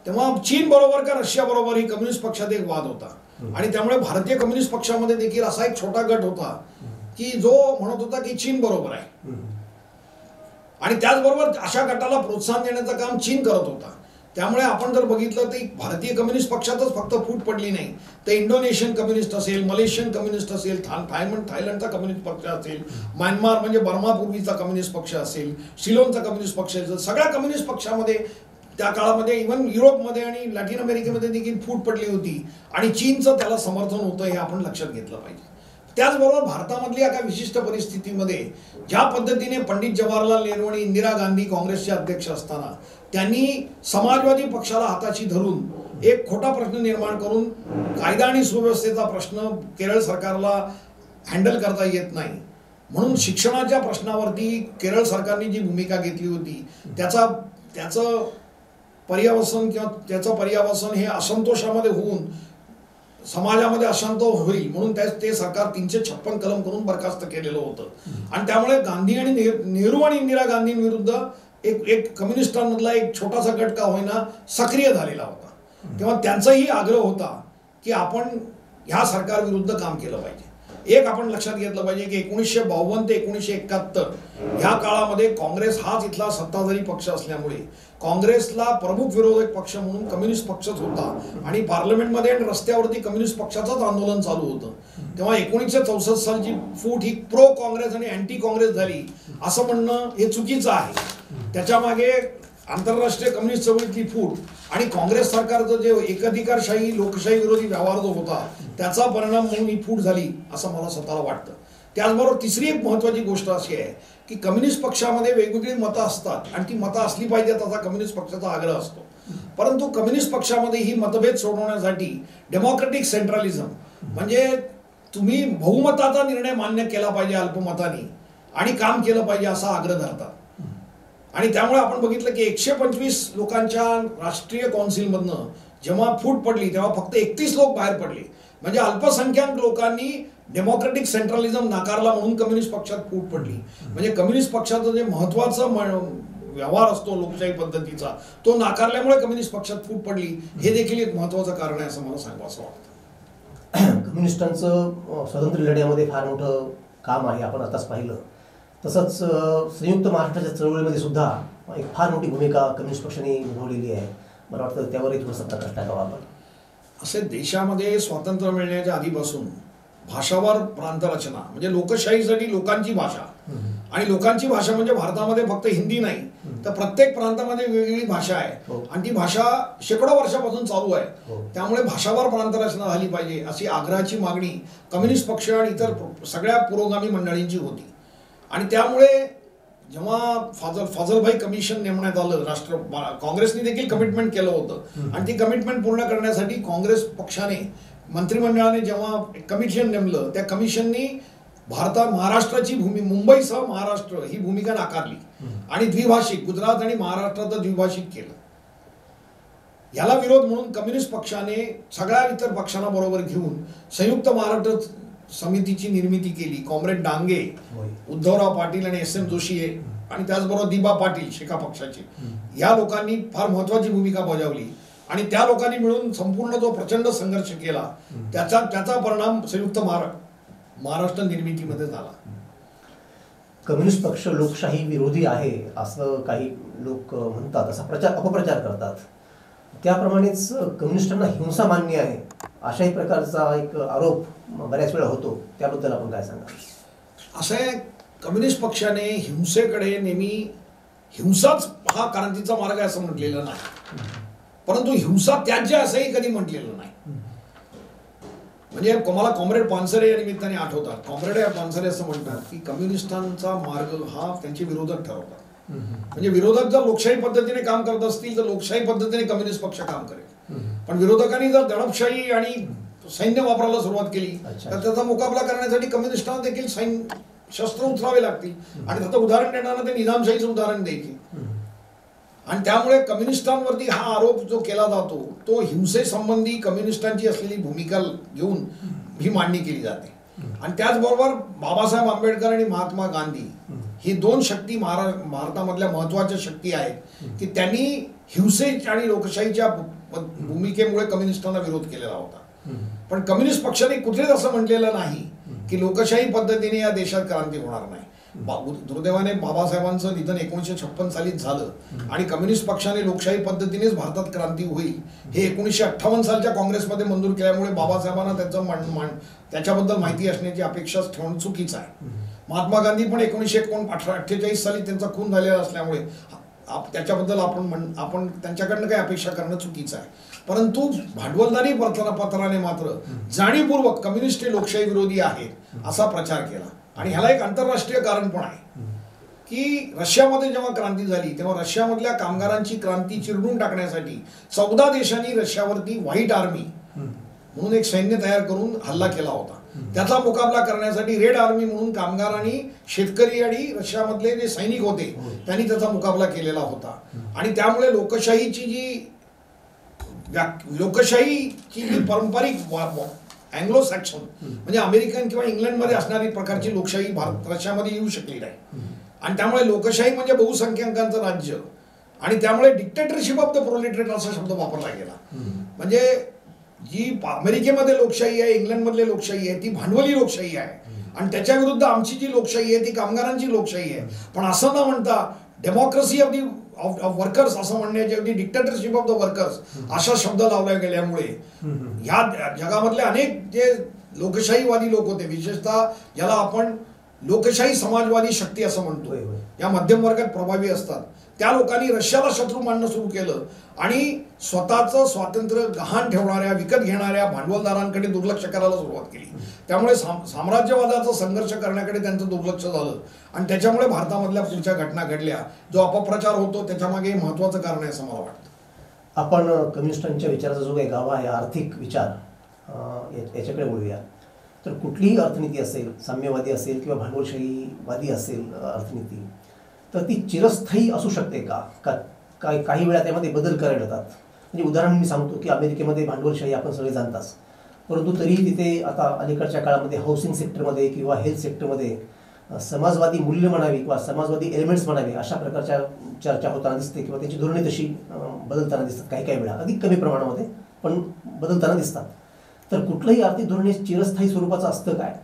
[SPEAKER 2] तेव्हा चीन बरोबर का रशिया बरोबर ही कम्युनिस्ट पक्षात एक वाद होता आणि त्यामुळे भारतीय कम्युनिस्ट पक्षामध्ये देखील असा एक छोटा गट होता की जो म्हणत होता की चीन बरोबर आहे आणि त्याचबरोबर अशा गटाला प्रोत्साहन देण्याचं काम चीन करत होता. त्यामुळे आपण जर बघितलं तर भारतीय कम्युनिस्ट पक्षातच फक्त फूट पडली नाही तर इंडोनेशियन कम्युनिस्ट असेल, मलेशियन कम्युनिस्ट असेल, थायलंडचा कम्युनिस्ट पक्ष असेल, म्यानमार म्हणजे बर्मापूर्वीचा कम्युनिस्ट पक्ष असेल, सिलोनचा कम्युनिस्ट पक्ष असेल, सगळ्या कम्युनिस्ट पक्षामध्ये त्या काळामध्ये इव्हन युरोपमध्ये आणि लॅटिन अमेरिकेमध्ये देखील फूट पडली होती आणि चीनचं त्याला समर्थन होतं हे आपण लक्षात घेतलं पाहिजे. त्याचबरोबर भारतामधली एका विशिष्ट परिस्थितीमध्ये ज्या पद्धतीने पंडित जवाहरलाल नेहरू आणि इंदिरा गांधी काँग्रेसचे अध्यक्ष असताना त्यांनी समाजवादी पक्षाला हाताशी धरून एक खोटा प्रश्न निर्माण करून कायदा आणि सुव्यवस्थेचा प्रश्न केरळ सरकारला हँडल करता येत नाही म्हणून शिक्षणाच्या प्रश्नावरती केरळ सरकारने जी भूमिका घेतली होती त्याचं पर्यावसन हे असंतोषामध्ये होऊन समाजामध्ये अशांत होईल म्हणून ते सरकार 356 कलम करून बरखास्त केलेलं होतं. आणि त्यामुळे गांधी आणि नेहरू आणि इंदिरा गांधींविरुद्ध एक कम्युनिस्टांमधला एक छोटासा गट का होईना सक्रिय झालेला होता. तेव्हा त्यांचाही आग्रह होता की आपण ह्या सरकारविरुद्ध काम केलं पाहिजे. एक आपण लक्षात घेतलं पाहिजे की 1952 ते 1971 ह्या काळामध्ये काँग्रेस हाच इथला सत्ताधारी पक्ष असल्यामुळे काँग्रेसला प्रमुख विरोधक पक्ष म्हणून कम्युनिस्ट पक्षच होता आणि पार्लमेंटमध्ये आणि रस्त्यावरती कम्युनिस्ट पक्षाचंच आंदोलन चालू होतं. तेव्हा 1964 सालची फूट ही प्रो काँग्रेस आणि अँटी काँग्रेस झाली असं म्हणणं हे चुकीचं आहे. त्याच्यामागे आंतरराष्ट्रीय कम्युनिस्ट चळवळीतली फूट आणि काँग्रेस सरकारचं जे एकाधिकारशाही लोकशाही विरोधी व्यवहार जो होता त्याचा परिणाम म्हणून ही फूट झाली असं मला स्वतःला वाटतं. त्याचबरोबर तिसरी एक महत्त्वाची गोष्ट अशी आहे की कम्युनिस्ट पक्षामध्ये वेगवेगळी मतं असतात आणि ती मतं असली पाहिजेत असा कम्युनिस्ट पक्षाचा आग्रह असतो. परंतु कम्युनिस्ट पक्षामध्ये ही मतभेद सोडवण्यासाठी डेमोक्रेटिक सेंट्रलिझम म्हणजे तुम्ही बहुमताचा निर्णय मान्य केला पाहिजे अल्पमताने आणि काम केलं पाहिजे असा आग्रह धरतात. आणि त्यामुळे आपण बघितलं की 125 लोकांच्या राष्ट्रीय काउन्सिलमधनं जेव्हा फूट पडली तेव्हा फक्त 31 लोक बाहेर पडले. म्हणजे अल्पसंख्याक लोकांनी डेमोक्रेटिक सेंट्रलिझम नाकारला म्हणून कम्युनिस्ट पक्षात फूट पडली. म्हणजे कम्युनिस्ट पक्षाचं जे महत्वाचं व्यवहार असतो लोकशाही पद्धतीचा तो नाकारल्यामुळे कम्युनिस्ट पक्षात फूट पडली. हे देखील एक महत्वाचं कारण आहे असं मला सांगावं वाटतं.
[SPEAKER 1] कम्युनिस्टांचं स्वातंत्र्य लढ्यामध्ये फार मोठं काम आहे, आपण आताच पाहिलं. तसंच संयुक्त महाराष्ट्राच्या चळवळीमध्ये सुद्धा एक फार मोठी भूमिका कम्युनिस्ट पक्षाने निभावलेली आहे. मला वाटतं त्यावरही थोडासा प्रकाश टाकावा आपण.
[SPEAKER 2] असे देशामध्ये स्वातंत्र्य मिळण्याच्या आधीपासून भाषावार प्रांतरचना म्हणजे लोकशाहीसाठी लोकांची भाषा आणि लोकांची भाषा म्हणजे भारतामध्ये फक्त हिंदी नाही तर प्रत्येक प्रांतामध्ये वेगवेगळी भाषा आहे आणि ती भाषा शेकडो वर्षापासून चालू आहे. त्यामुळे भाषावार प्रांतरचना झाली पाहिजे अशी आग्रहाची मागणी कम्युनिस्ट पक्ष आणि इतर सगळ्या पुरोगामी मंडळींची होती. आणि त्यामुळे जेव्हा फाजलभाई कमिशन नेमण्यात आलं काँग्रेसने देखील कमिटमेंट केलं होतं आणि ती कमिटमेंट पूर्ण करण्यासाठी काँग्रेस पक्षाने मंत्रिमंडळाने जेव्हा कमिशन नेमलं त्या कमिशननी महाराष्ट्राची मुंबईसह महाराष्ट्र ही भूमिका नाकारली आणि द्विभाषिक गुजरात आणि महाराष्ट्राचं द्विभाषिक केलं. याला विरोध म्हणून कम्युनिस्ट पक्षाने सगळ्या इतर पक्षांना बरोबर घेऊन संयुक्त महाराष्ट्र समितीची निर्मिती केली. कॉम्रेड डांगे, उद्धवराव पाटील आणि SM जोशी आणि त्याचबरोबर दिबा पाटील शेका पक्षाचे या लोकांनी फार महत्वाची भूमिका बजावली आणि त्या लोकांनी मिळून संपूर्ण जो प्रचंड संघर्ष केला त्याचा परिणाम संयुक्त महाराष्ट्र निर्मितीमध्ये झाला.
[SPEAKER 1] कम्युनिस्ट पक्ष लोकशाही विरोधी आहे असं काही लोक म्हणतात, असा अपप्रचार करतात. त्याप्रमाणेच कम्युनिस्टांना हिंसा मान्य आहे अशाही प्रकारचा एक आरोप बऱ्याच वेळा होतो. त्याबद्दल आपण काय सांगाल?
[SPEAKER 2] असं आहे, कम्युनिस्ट पक्षाने हिंसेकडे नेहमी हिंसाच हा क्रांतीचा मार्ग आहे असं म्हटलेलं नाही, परंतु हिंसा त्याज्य असंही कधी म्हटलेलं नाही. म्हणजे मला कॉम्रेड पानसरे या निमित्ताने आठवतात. कॉम्रेड पानसरे असं म्हणतात की कम्युनिस्टांचा मार्ग हा त्यांचे विरोधक ठरवतात. म्हणजे विरोधक जर लोकशाही पद्धतीने काम करत असतील तर लोकशाही पद्धतीने कम्युनिस्ट पक्ष काम करेल, पण विरोधकांनी जर दडपशाही आणि सैन्य वापरायला सुरुवात केली तर त्याचा मुकाबला करण्यासाठी कम्युनिस्टांना देखील शस्त्र उचलावे लागतील. आणि त्याचं उदाहरण देताना ते निजामशाहीचं उदाहरण द्यायचे. आणि त्यामुळे कम्युनिस्टांवरती हा आरोप जो केला जातो तो हिंसेसंबंधी कम्युनिस्टांची असलेली भूमिका घेऊन ही मांडणी केली जाते. आणि त्याचबरोबर बाबासाहेब आंबेडकर आणि महात्मा गांधी ही दोन शक्ती भारतामधल्या महत्वाच्या शक्ती आहेत की त्यांनी हिंसे आणि लोकशाहीच्या भूमिकेमुळे कम्युनिस्टांना विरोध केलेला होता. पण कम्युनिस्ट पक्षाने कुठेच असं म्हटलेलं नाही की लोकशाही पद्धतीने या देशात क्रांती होणार नाही. दुर्दैवाने बाबासाहेबांचं निधन 1956 सालीच झालं आणि कम्युनिस्ट पक्षाने लोकशाही पद्धतीनेच भारतात क्रांती होईल हे 1958 सालच्या काँग्रेसमध्ये मंजूर केल्यामुळे बाबासाहेबांना त्याच्याबद्दल माहिती असण्याची अपेक्षा ठेवणं चुकीचं आहे. महात्मा गांधी पण 1948 साली त्यांचा खून झालेला असल्यामुळे त्याच्याबद्दल आपण त्यांच्याकडनं काही अपेक्षा करणं चुकीचं आहे. परंतु भांडवलदारी पत्राने मात्र जाणीवपूर्वक कम्युनिस्ट लोकशाही विरोधी आहेत असा प्रचार केला. आणि ह्याला एक आंतरराष्ट्रीय कारण पण आहे की रशियामध्ये जेव्हा क्रांती झाली तेव्हा रशियामधल्या कामगारांची क्रांती चिरडून टाकण्यासाठी 14 देशांनी रशियावरती व्हाईट आर्मी म्हणून एक सैन्य तयार करून हल्ला केला होता. त्याचा मुकाबला करण्यासाठी रेड आर्मी म्हणून कामगार आणि शेतकरी आणि रशियामधले जे सैनिक होते त्यांनी त्याचा मुकाबला केलेला होता. आणि त्यामुळे लोकशाहीची जी पारंपरिक अँग्लो सॅक्सन म्हणजे अमेरिकन किंवा इंग्लंडमध्ये असणारी प्रकारची लोकशाही रशियामध्ये येऊ शकली नाही. आणि त्यामुळे लोकशाही म्हणजे बहुसंख्याकांचं राज्य आणि त्यामुळे डिक्टेटरशिप ऑफ द प्रोलेटरेट असा शब्द वापरला गेला. म्हणजे जी अमेरिकेमध्ये लोकशाही आहे इंग्लंडमधली लोकशाही आहे ती भांडवली लोकशाही आहे आणि त्याच्या विरुद्ध आमची जी लोकशाही आहे ती कामगारांची लोकशाही आहे. पण असं न म्हणता डेमोक्रेसी ऑफ वर्कर्स असं म्हणण्याऐवजी डिक्टेटरशिप ऑफ द वर्कर्स असा शब्द लावला गेल्यामुळे या जगामधले अनेक जे लोकशाहीवादी लोक होते विशेषतः ज्याला आपण लोकशाही समाजवादी शक्ती असं म्हणतो या मध्यम वर्गात प्रभावी असतात त्या लोकांनी रशियाला शत्रू मानणं सुरू केलं आणि स्वतःचं स्वातंत्र्य गहाण ठेवणाऱ्या, विकत घेणाऱ्या भांडवलदारांकडे दुर्लक्ष करायला सुरुवात केली. त्यामुळे साम्राज्यवादाचा संघर्ष करण्याकडे त्यांचं दुर्लक्ष झालं आणि त्याच्यामुळे भारतामधल्या पुढच्या घटना घडल्या. जो अपप्रचार होतो त्याच्यामागे महत्त्वाचं कारण आहे असं मला वाटतं.
[SPEAKER 1] आपण कम्युनिस्टांच्या विचाराचा जो काही गाभा आहे, आर्थिक विचार, याच्याकडे बोलूया. तर कुठलीही अर्थनीती असेल, साम्यवादी असेल किंवा भांडवलशाहीवादी असेल अर्थनीती, तर ती चिरस्थायी असू शकते का? काही वेळा त्यामध्ये बदल करायला येतात. म्हणजे उदाहरण मी सांगतो की अमेरिकेमध्ये भांडवलशाही आपण सगळे जाणताच, परंतु तरीही तिथे आता अलीकडच्या काळामध्ये हाऊसिंग सेक्टरमध्ये किंवा हेल्थ सेक्टरमध्ये समाजवादी मूल्य म्हणावी किंवा समाजवादी एलिमेंट्स म्हणावे अशा प्रकारच्या चर्चा होताना दिसते किंवा त्यांची धोरणे तशी बदलताना दिसतात. काही वेळा अधिक कमी प्रमाणामध्ये पण बदलताना दिसतात. तर कुठलंही आर्थिक धोरण चिरस्थायी स्वरूपाचं असतं काय?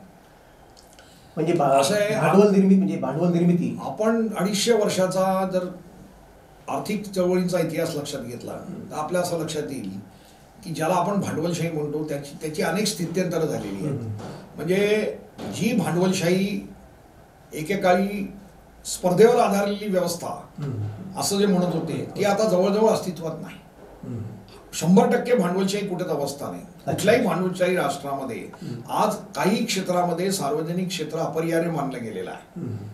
[SPEAKER 1] म्हणजे भांडवल निर्मिती
[SPEAKER 2] आपण 250 वर्षाचा जर आर्थिक चळवळींचा इतिहास लक्षात घेतला तर आपल्या असं लक्षात येईल की ज्याला आपण भांडवलशाही म्हणतो त्याची अनेक स्थित्यंतरं झालेली आहेत. म्हणजे जी भांडवलशाही एकेकाळी स्पर्धेवर आधारलेली व्यवस्था असं जे म्हणत होते ती आता जवळजवळ अस्तित्वात नाही. 100% भांडवलशाही कुठेच अवस्था नाही. कुठल्याही भांडवलशाही राष्ट्रामध्ये आज काही क्षेत्रामध्ये सार्वजनिक क्षेत्र अपरिहार्य मानलं गेलेलं आहे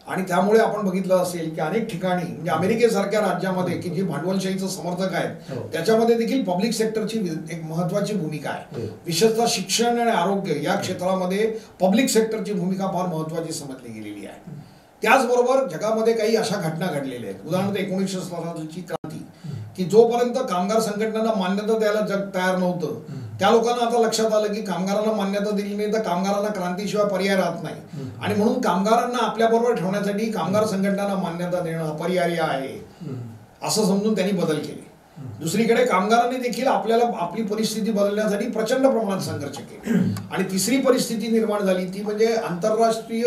[SPEAKER 2] आणि त्यामुळे आपण बघितलं असेल की अनेक ठिकाणी म्हणजे अमेरिकेसारख्या राज्यामध्ये की जी भांडवलशाहीचं समर्थक आहेत त्याच्यामध्ये देखील पब्लिक सेक्टरची एक महत्वाची भूमिका आहे. विशेषतः शिक्षण आणि आरोग्य या क्षेत्रामध्ये पब्लिक सेक्टरची भूमिका फार महत्वाची समजली गेलेली आहे. त्याचबरोबर जगामध्ये काही अशा घटना घडलेल्या आहेत. उदाहरणार्थ 1917ची क्रांती की जोपर्यंत कामगार संघटनांना मान्यता द्यायला जग तयार नव्हतं त्या लोकांना आता लक्षात आलं की कामगारांना मान्यता दिली नाही तर कामगारांना क्रांतीशिवाय पर्याय राहत नाही आणि म्हणून कामगारांना आपल्याबरोबर ठेवण्यासाठी कामगार संघटनांना मान्यता देणं अपरिहार्य आहे असं समजून त्यांनी बदल केले. दुसरीकडे कामगारांनी देखील आपली परिस्थिती बदलण्यासाठी प्रचंड प्रमाणात संघर्ष केले. आणि तिसरी परिस्थिती निर्माण झाली ती म्हणजे आंतरराष्ट्रीय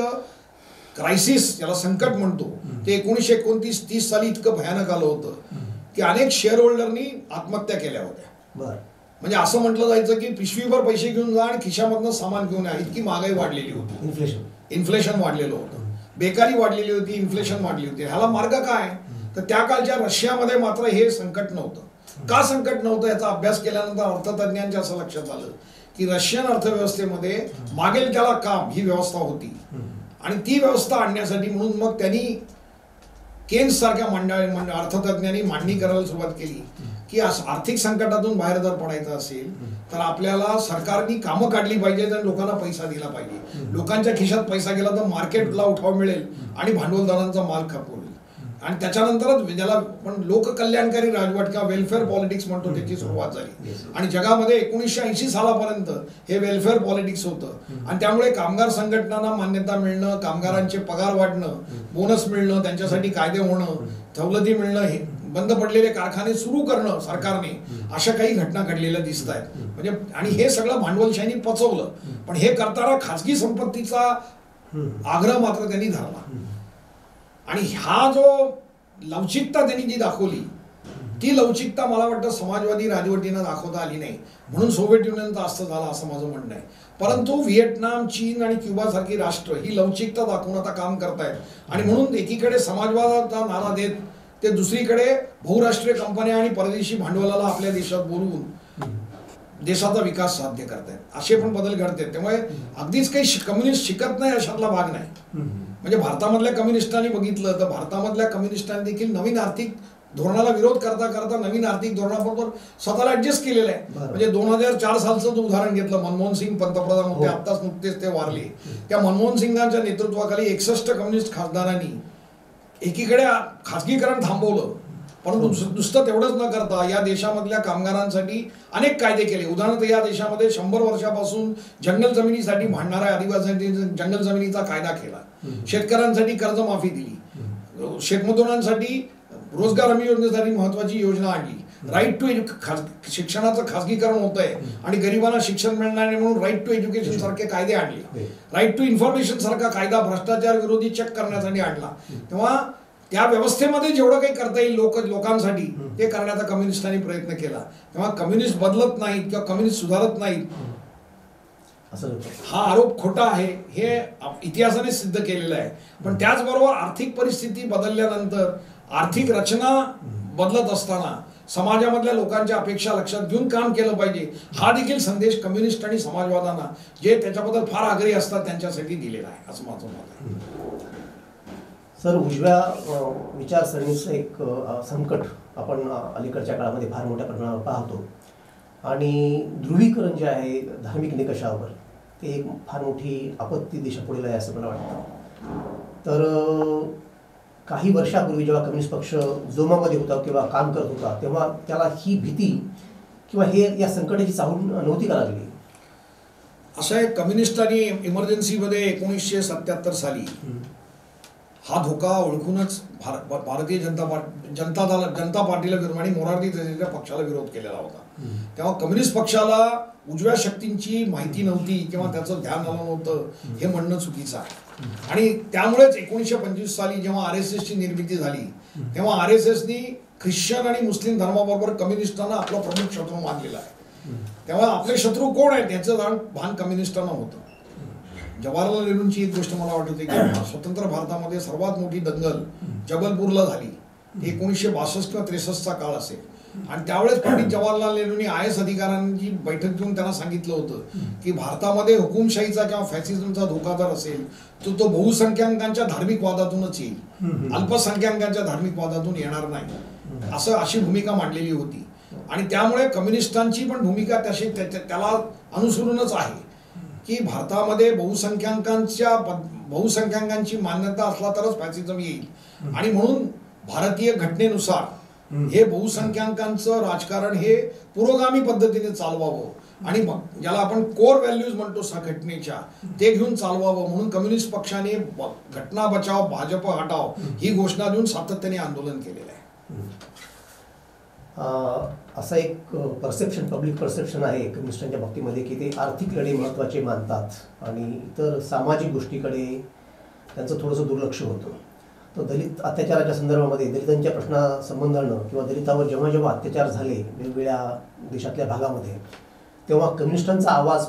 [SPEAKER 2] क्रायसिस, ज्याला संकट म्हणतो, ते 1929-30 साली इतकं भयानक आलं होतं की अनेक शेअर होल्डरनी आत्महत्या केल्या होत्या. म्हणजे असं म्हटलं जायचं की पिशवीवर पैसे घेऊन जा आणि खिशामधनं सामान घेऊन या, इतकी महागाई वाढलेली होती. इन्फ्लेशन वाढलेलं होतं, बेकारी वाढलेली होती, इन्फ्लेशन वाढली होती. ह्याला मार्ग काय? तर त्या काळच्या रशियामध्ये मात्र हे संकट नव्हतं. का संकट नव्हतं याचा अभ्यास केल्यानंतर अर्थतज्ञांच्या असं लक्षात आलं की रशियन अर्थव्यवस्थेमध्ये मागेल त्याला काम ही व्यवस्था होती आणि ती व्यवस्था आणण्यासाठी म्हणून मग त्यांनी केन्स सारख्या अर्थतज्ञांनी मांडणी करायला सुरुवात केली की आर्थिक संकटातून बाहेर जर पडायचं असेल तर आपल्याला सरकारनी कामं काढली पाहिजेत आणि लोकांना पैसा दिला पाहिजे. लोकांच्या खिशात पैसा गेला तर मार्केटला उठाव मिळेल आणि भांडवलदारांचा माल खपवून आणि त्याच्यानंतरच ज्याला पण लोककल्याणकारी राजवट किंवा वेलफेअर पॉलिटिक्स म्हणतो त्याची सुरुवात झाली. आणि जगामध्ये 1980 सालापर्यंत हे वेलफेअर पॉलिटिक्स होतं आणि त्यामुळे कामगार संघटनांना मान्यता मिळणं, कामगारांचे पगार वाढणं, बोनस मिळणं, त्यांच्यासाठी कायदे होणं, सवलती मिळणं, हे बंद पडलेले कारखाने सुरू करणं सरकारने, अशा काही घटना घडलेल्या दिसत आहेत. म्हणजे आणि हे सगळं भांडवलशाहीने पचवलं. पण हे करताना खासगी संपत्तीचा आग्रह मात्र त्यांनी धरला आणि हा जो लवचिकता त्यांनी जी दाखवली ती लवचिकता मला वाटतं समाजवादी राजवटीनं दाखवता आली नाही, म्हणून सोव्हिएट युनियनचा अस्तं झाला असं माझं म्हणणं आहे. परंतु व्हिएटनाम, चीन आणि क्युबा सारखी राष्ट्र ही लवचिकता दाखवून आता काम करतायत आणि म्हणून एकीकडे समाजवादाचा नारा देत ते दुसरीकडे बहुराष्ट्रीय कंपन्या आणि परदेशी भांडवलाला आपल्या देशात बोलवून देशाचा विकास साध्य करतायत. असे पण बदल घडतात. त्यामुळे अगदीच काही कम्युनिस्ट शिकत नाही अशातला भाग नाही. म्हणजे भारतामधल्या कम्युनिस्टांनी बघितलं तर भारतामधल्या कम्युनिस्टांनी देखील नवीन आर्थिक धोरणाला विरोध करता करता नवीन आर्थिक धोरणाबरोबर स्वतःला ऍडजस्ट केलेलं आहे. म्हणजे 2004 सालचं उदाहरण घेतलं, मनमोहन सिंग पंतप्रधान होते, आत्ताच नुकतेच ते वारले. त्या मनमोहन सिंगांच्या नेतृत्वाखाली 61 कम्युनिस्ट खासदारांनी एकीकडे खासगीकरण थांबवलं, परंतु नुसतं तेवढंच न करता या देशामधल्या कामगारांसाठी अनेक कायदे केले. उदाहरणार्थ या देशामध्ये 100 वर्षापासून जंगल जमिनीसाठी भांडणाऱ्या आदिवासींसाठी जंगल जमिनीचा कायदा केला, शेतकऱ्यांसाठी कर्जमाफी दिली, शेतमजुरांसाठी रोजगार हमी योजनेसाठी महत्वाची योजना आणली, राईट टू शिक्षणाचं खासगीकरण होत आहे आणि गरिबांना शिक्षण मिळणार नाही म्हणून राईट टू एज्युकेशन सारखे कायदे आणले, राईट टू इन्फॉर्मेशन सारखा कायदा भ्रष्टाचार विरोधी चेक करण्यासाठी आणला. तेव्हा त्या व्यवस्थेमध्ये जेवढं काही करता येईल लोकांसाठी ते करण्याचा कम्युनिस्टांनी प्रयत्न केला. तेव्हा कम्युनिस्ट बदलत नाहीत किंवा कम्युनिस्ट सुधारत नाहीत हा आरोप खोटा आहे हे इतिहासाने सिद्ध केलेला आहे. पण त्याचबरोबर आर्थिक परिस्थिती बदलल्यानंतर आर्थिक रचना बदलत असताना समाजामधल्या लोकांच्या अपेक्षा लक्षात घेऊन काम केलं पाहिजे, हा देखील संदेश कम्युनिस्ट आणि समाजवादांना जे त्याच्याबद्दल फार आग्रही असतात त्यांच्यासाठी दिलेला आहे असं माझं मत आहे.
[SPEAKER 1] सर, उजव्या विचारसरणीचं एक संकट आपण अलीकडच्या काळामध्ये फार मोठ्या प्रमाणावर पाहतो आणि ध्रुवीकरण जे आहे धार्मिक निकषावर ते एक फार मोठी आपत्ती देशापुढे आहे असं मला वाटतं. तर काही वर्षापूर्वी जेव्हा कम्युनिस्ट पक्ष जोमामध्ये होता किंवा काम करत होता तेव्हा त्याला ही भीती किंवा हे या संकटाची चाहूल नव्हती का लागली?
[SPEAKER 2] असं आहे, कम्युनिस्टांनी इमर्जन्सीमध्ये 1977 साली हा धोका ओळखूनच भारतीय जनता पार्टीला विरोध आणि मोरारजी देसाईच्या पक्षाला विरोध केलेला होता. तेव्हा कम्युनिस्ट पक्षाला उजव्या शक्तींची माहिती नव्हती किंवा त्याचं ध्यान आलं नव्हतं हे म्हणणं चुकीचं आहे. आणि त्यामुळेच 1925 साली जेव्हा RSSची निर्मिती झाली तेव्हा RSSनी ख्रिश्चन आणि मुस्लिम धर्माबरोबर कम्युनिस्टांना आपला प्रमुख शत्रू मानलेला आहे. तेव्हा आपले शत्रू कोण आहेत याचं भान कम्युनिस्टांना होतं. जवाहरलाल नेहरूंची एक गोष्ट मला वाटते की स्वतंत्र भारतामध्ये सर्वात मोठी दंगल जबलपूरला झाली, 1962 किंवा 63चा काळ असेल. आणि त्यावेळेस पंडित जवाहरलाल नेहरूंनी IS अधिकाऱ्यांची बैठक घेऊन त्यांना सांगितलं होतं की भारतामध्ये हुकुमशाहीचा किंवा फॅसिझमचा धोका जर असेल तर तो बहुसंख्याकांच्या धार्मिक वादातूनच येईल, अल्पसंख्याकांच्या धार्मिक वादातून येणार नाही, अशी भूमिका मांडलेली होती. आणि त्यामुळे कम्युनिस्टांची पण भूमिका त्याला अनुसरूनच आहे की भारतामध्ये बहुसंख्याकांची मान्यता असला तरच फॅसिझम येईल. आणि म्हणून भारतीय घटनेनुसार हे बहुसंख्याकांचं राजकारण हे पुरोगामी पद्धतीने चालवावं आणि ज्याला आपण कोर व्हॅल्यूज म्हणतो घटनेच्या ते घेऊन चालवावं म्हणून कम्युनिस्ट पक्षाने घटना बचाव भाजप हटाव ही घोषणा देऊन सातत्याने आंदोलन केलेलं आहे.
[SPEAKER 1] असं एक पब्लिक परसेप्शन आहे कम्युनिस्टांच्या बाबतीमध्ये की ते आर्थिक लढे महत्त्वाचे मानतात आणि इतर सामाजिक गोष्टीकडे त्यांचं थोडंसं दुर्लक्ष होतं. तर दलित अत्याचाराच्या संदर्भामध्ये दलितांच्या प्रश्नासंबंधानं किंवा दलितावर जेव्हा जेव्हा अत्याचार झाले वेगवेगळ्या देशातल्या भागामध्ये तेव्हा कम्युनिस्टांचा आवाज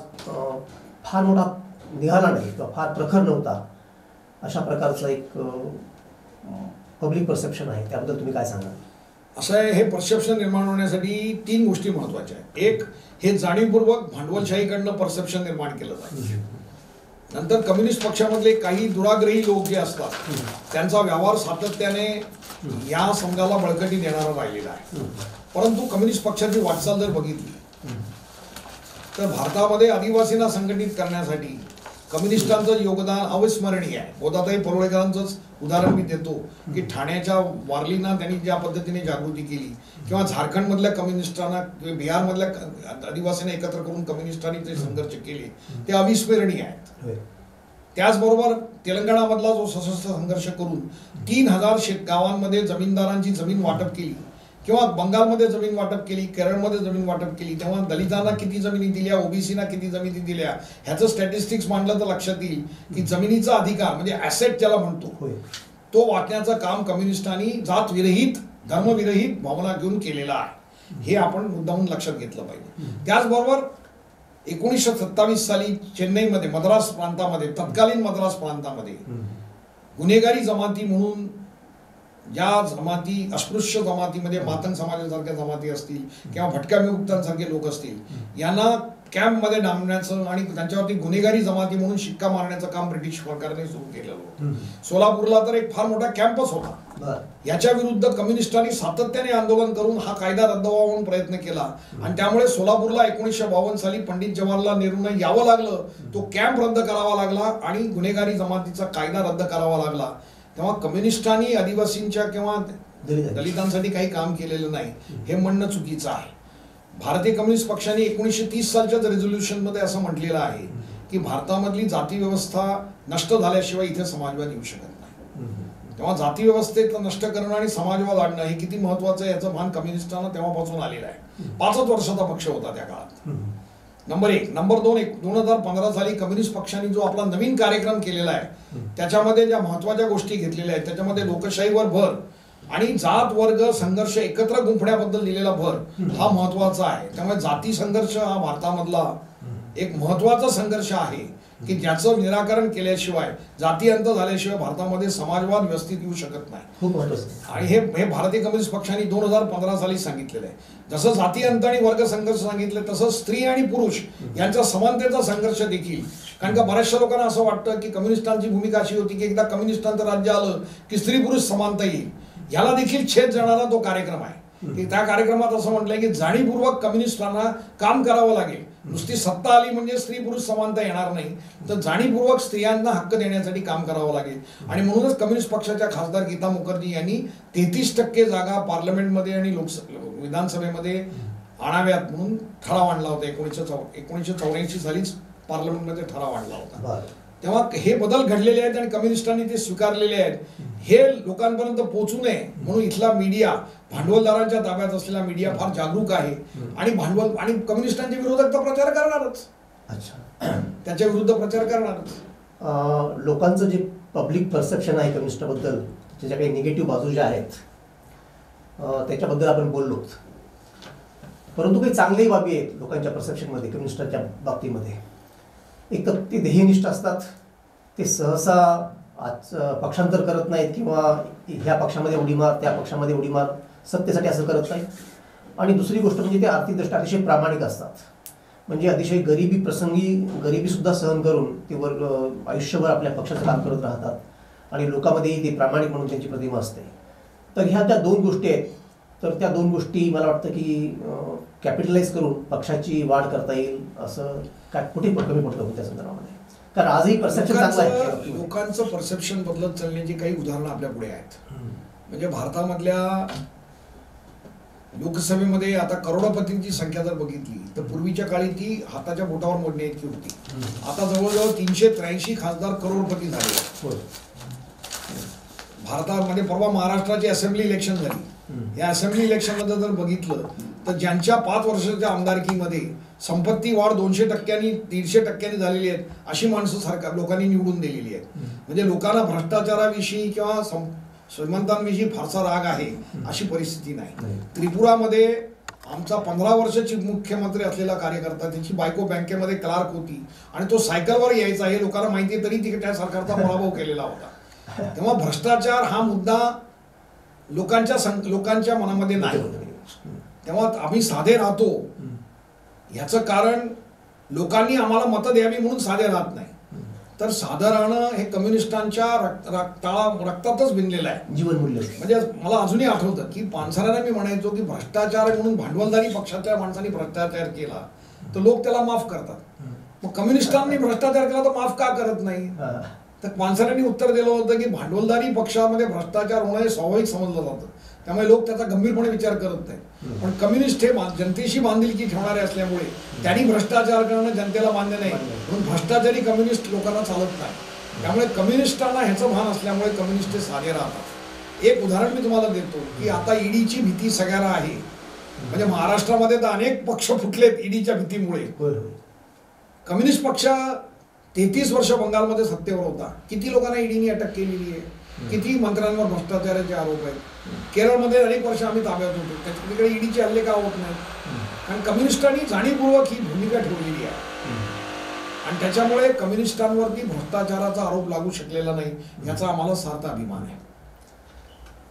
[SPEAKER 1] फार मोठा निघाला नाही किंवा फार प्रखर नव्हता, अशा प्रकारचं एक पब्लिक परसेप्शन आहे. त्याबद्दल तुम्ही काय सांगाल?
[SPEAKER 2] असं आहे, हे परसेप्शन निर्माण होण्यासाठी 3 गोष्टी महत्त्वाच्या आहेत. एक, हे जाणीवपूर्वक भांडवलशाहीकडनं परसेप्शन निर्माण केलं जातं. नंतर कम्युनिस्ट पक्षामधले काही दुराग्रही लोक जे असतात त्यांचा व्यवहार सातत्याने या समजाला बळकटी देणारा राहिलेला आहे. परंतु कम्युनिस्ट पक्षाची वाटचाल जर बघितली तर भारतामध्ये आदिवासींना संघटित करण्यासाठी कम्युनिस्टांचं योगदान अविस्मरणीय आहे. गोदाताई परुळेकरांचंच उदाहरण मी देतो की ठाण्याच्या वारलींना त्यांनी ज्या पद्धतीने जागृती केली किंवा झारखंडमधल्या कम्युनिस्टांना किंवा बिहारमधल्या आदिवासींना एकत्र करून कम्युनिस्टांनी जे संघर्ष केले ते अविस्मरणीय आहेत. त्याचबरोबर तेलंगणामधला जो सशस्त्र संघर्ष करून 3000 गावांमध्ये जमीनदारांची जमीन वाटप केली किंवा बंगालमध्ये जमीन वाटप केली, केरळमध्ये जमीन वाटप केली, तेव्हा दलितांना किती जमिनी दिल्या, ओबीसीना किती जमिनी दिल्या ह्याचं स्टॅटिस्टिक्स मांडलं तर लक्षात येईल की जमिनीचा अधिकार म्हणजे ॲसेट ज्याला म्हणतो तो वाटण्याचं काम कम्युनिस्टांनी जातविरहित धर्मविरहित भावना घेऊन केलेला आहे. हे आपण मुद्दामून लक्षात घेतलं पाहिजे. त्याचबरोबर 1927 साली चेन्नईमध्ये मद्रास प्रांतामध्ये तत्कालीन मद्रास प्रांतामध्ये गुन्हेगारी जमाती म्हणून ज्या जमाती अस्पृश्य जमातीमध्ये मातंग समाजासारख्या जमाती असतील किंवा भटक्या विमुक्तांसारखे लोक असतील यांना कॅम्पमध्ये डांबण्याचं आणि त्यांच्यावरती गुन्हेगारी जमाती म्हणून शिक्का मारण्याचं काम ब्रिटिश सरकारने सुरू केलेलं होतं. सोलापूरला तर एक फार मोठा कॅम्पस होता. याच्या विरुद्ध कम्युनिस्टांनी सातत्याने आंदोलन करून हा कायदा रद्द व्हावा म्हणून प्रयत्न केला आणि त्यामुळे सोलापूरला 1952 साली पंडित जवाहरलाल नेहरूंना यावं लागलं, तो कॅम्प रद्द करावा लागला आणि गुन्हेगारी जमातीचा कायदा रद्द करावा लागला. तेव्हा कम्युनिस्टांनी आदिवासींच्या किंवा दलितांसाठी काही काम केलेलं नाही हे म्हणणं चुकीचं आहे. भारतीय कम्युनिस्ट पक्षाने 1930 सालच्या रेझोल्युशनमध्ये असं म्हटलेलं आहे की भारतामधली जाती व्यवस्था नष्ट झाल्याशिवाय इथे समाजवाद येऊ शकत नाही. तेव्हा जाती व्यवस्थेत नष्ट करणं आणि समाजवाद आणणं हे किती महत्वाचं आहे याचं भान कम्युनिस्टांना तेव्हापासून आलेलं आहे. 5 वर्षाचा पक्ष होता त्या काळात. नंबर 1. नंबर 2, 2015 साली कम्युनिस्ट पक्षाने जो आपला नवीन कार्यक्रम केलेला आहे त्याच्यामध्ये ज्या महत्वाच्या गोष्टी घेतलेल्या आहेत त्याच्यामध्ये लोकशाहीवर भर आणि जात वर्ग संघर्ष एकत्र गुंफण्याबद्दल दिलेला भर हा महत्वाचा आहे. त्यामुळे जाती संघर्ष हा भारतामधला एक महत्वाचा संघर्ष आहे की ज्याचं निराकरण केल्याशिवाय, जाती अंत झाल्याशिवाय भारतामध्ये समाजवाद व्यवस्थित येऊ शकत नाही.
[SPEAKER 1] खूप महत्त्वाचं.
[SPEAKER 2] आणि हे भारतीय कम्युनिस्ट पक्षाने 2015 साली सांगितलेलं आहे. जसं जाती अंत आणि वर्ग संघर्ष सांगितलं तसं स्त्री आणि पुरुष यांचा समानतेचा संघर्ष देखील. कारण का बऱ्याचशा लोकांना असं वाटतं की कम्युनिस्टांची भूमिका अशी होती की एकदा कम्युनिस्टांचं राज्य आलं की स्त्री पुरुष समानता येईल. याला देखील छेद जाणारा तो कार्यक्रम आहे की त्या कार्यक्रमात असं म्हटलंय की जाणीवपूर्वक कम्युनिस्टांना काम करावं लागेल. नुसती सत्ता आली म्हणजे स्त्री पुरुष समानता येणार नाही, तर जाणीवपूर्वक स्त्रियांना हक्क देण्यासाठी काम करावं लागेल. आणि म्हणूनच कम्युनिस्ट पक्षाच्या खासदार गीता मुखर्जी यांनी 33% जागा पार्लमेंटमध्ये आणि विधानसभेमध्ये आणाव्यात म्हणून ठराव आणला होता. 1984 सालीच पार्लमेंटमध्ये ठराव आणला होता. तेव्हा हे बदल घडलेले आहेत आणि कम्युनिस्टांनी ते स्वीकारलेले आहेत. हे लोकांपर्यंत पोहोचू नये म्हणून इथला मीडिया, भांडवलदारांच्या ताब्यात असलेला मीडिया फार जागरूक आहे आणि भांडवल आणि कम्युनिस्टांच्या विरोधात तर प्रचार करणारच.
[SPEAKER 1] अच्छा,
[SPEAKER 2] त्याच्या विरुद्ध प्रचार करणारच.
[SPEAKER 1] लोकांचं जे पब्लिक परसेप्शन आहे कम्युनिस्टाबद्दल, त्याच्या काही निगेटिव्ह बाजू ज्या आहेत त्याच्याबद्दल आपण बोललो, परंतु काही चांगल्याही बाबी आहेत लोकांच्या परसेप्शनमध्ये कम्युनिस्टाच्या बाबतीमध्ये. एक तर ते ध्येयनिष्ठ असतात, ते सहसा पक्षांतर करत नाहीत किंवा ह्या पक्षामध्ये उडी मार त्या पक्षामध्ये उडी मार, सत्तेसाठी असं करत नाहीत. आणि दुसरी गोष्ट म्हणजे ते आर्थिकदृष्ट्या अतिशय प्रामाणिक असतात. म्हणजे अतिशय गरिबी प्रसंगी गरिबीसुद्धा सहन करून ते आयुष्यभर आपल्या पक्षाचं काम करत राहतात आणि लोकांमध्येही ते प्रामाणिक म्हणून त्यांची प्रतिमा असते. तर ह्या त्या दोन गोष्टी आहेत. तर त्या दोन गोष्टी मला वाटतं की कॅपिटलाइज करून पक्षाची वाढ करता येईल असं काय कुठे कमी पडतं त्या संदर्भामध्ये. कारण आजही परसेप्शन चांगलं आहे.
[SPEAKER 2] लोकांचं परसेप्शन बदलत चालण्याची काही उदाहरणं आपल्या पुढे आहेत. म्हणजे भारतामधल्या लोकसभेमध्ये आता करोडपतींची संख्या जर बघितली तर पूर्वीच्या काळी ती हाताच्या बोटावर मोडण्या इतकी होती. आता जवळजवळ 383 खासदार करोडपती झाले भारतामध्ये. परवा महाराष्ट्राची असेंब्ली इलेक्शन झाली. या असेंब्ली इलेक्शनमध्ये जर बघितलं तर ज्यांच्या 5 वर्षाच्या आमदारकीमध्ये संपत्ती वाढ 200%, 150% झालेली आहेत अशी माणसं सरकार लोकांनी निवडून दिलेली आहेत. म्हणजे लोकांना भ्रष्टाचाराविषयी किंवा श्रीमंतांविषयी फारसा राग आहे अशी परिस्थिती नाही. त्रिपुरामध्ये आमचा 15 वर्षाची मुख्यमंत्री असलेला कार्यकर्ता, त्याची बायको बँकेमध्ये क्लार्क होती आणि तो सायकलवर यायचा हे लोकांना माहिती आहे, तरी त्या सरकारचा पराभव केलेला होता. तेव्हा भ्रष्टाचार हा मुद्दा लोकांच्या मनामध्ये नाही. तेव्हा आम्ही साधे राहतो याचं कारण लोकांनी आम्हाला मतं द्यावी म्हणून साधे राहत नाही, तर साधं राहणं हे कम्युनिस्टांच्या रक्तातच भिनलेलं आहे, जीवनमूल्य. म्हणजे मला अजूनही आठवतं की पानसऱ्यांना मी म्हणायचो की भ्रष्टाचार म्हणून भांडवलदारी पक्षाच्या माणसांनी भ्रष्टाचार केला तर लोक त्याला माफ करतात. मग कम्युनिस्टांनी भ्रष्टाचार केला तर माफ का करत नाही? तर पानसऱ्यांनी उत्तर दिलं होतं की भांडवलदारी पक्षामध्ये भ्रष्टाचार होणं हे स्वाभाविक समजलं जातं, त्यामुळे लोक त्याचा गंभीरपणे विचार करत नाही. पण कम्युनिस्ट हे जनतेशी बांधिलकी ठेवणारे असल्यामुळे त्यांनी भ्रष्टाचार करणं जनतेला मान्य नाही, म्हणून भ्रष्टाचारी कम्युनिस्ट लोकांना चालत नाही. त्यामुळे कम्युनिस्टांना ह्याचं भान असल्यामुळे कम्युनिस्ट हे साधे राहतात. एक उदाहरण मी तुम्हाला देतो की आता ईडीची भीती सगळ्यांना आहे. म्हणजे महाराष्ट्रामध्ये तर अनेक पक्ष फुटलेत ईडीच्या भीतीमुळे. कम्युनिस्ट पक्ष 33 वर्ष बंगालमध्ये सत्तेवर होता. किती लोकांना ईडीने अटक केलेली आहे, किती मंत्र्यांवर भ्रष्टाचाराचे आरोप आहेत. केरळमध्ये अनेक वर्ष आम्ही ताब्यात होतो, त्याच्या तिकडे ईडीचे हल्ले का होत नाहीत? कारण कम्युनिस्टांनी जाणीवपूर्वक ही भूमिका ठेवलेली आहे आणि त्याच्यामुळे कम्युनिस्टांवरती भ्रष्टाचाराचा आरोप लागू शकलेला नाही, याचा आम्हाला सार्थ अभिमान आहे.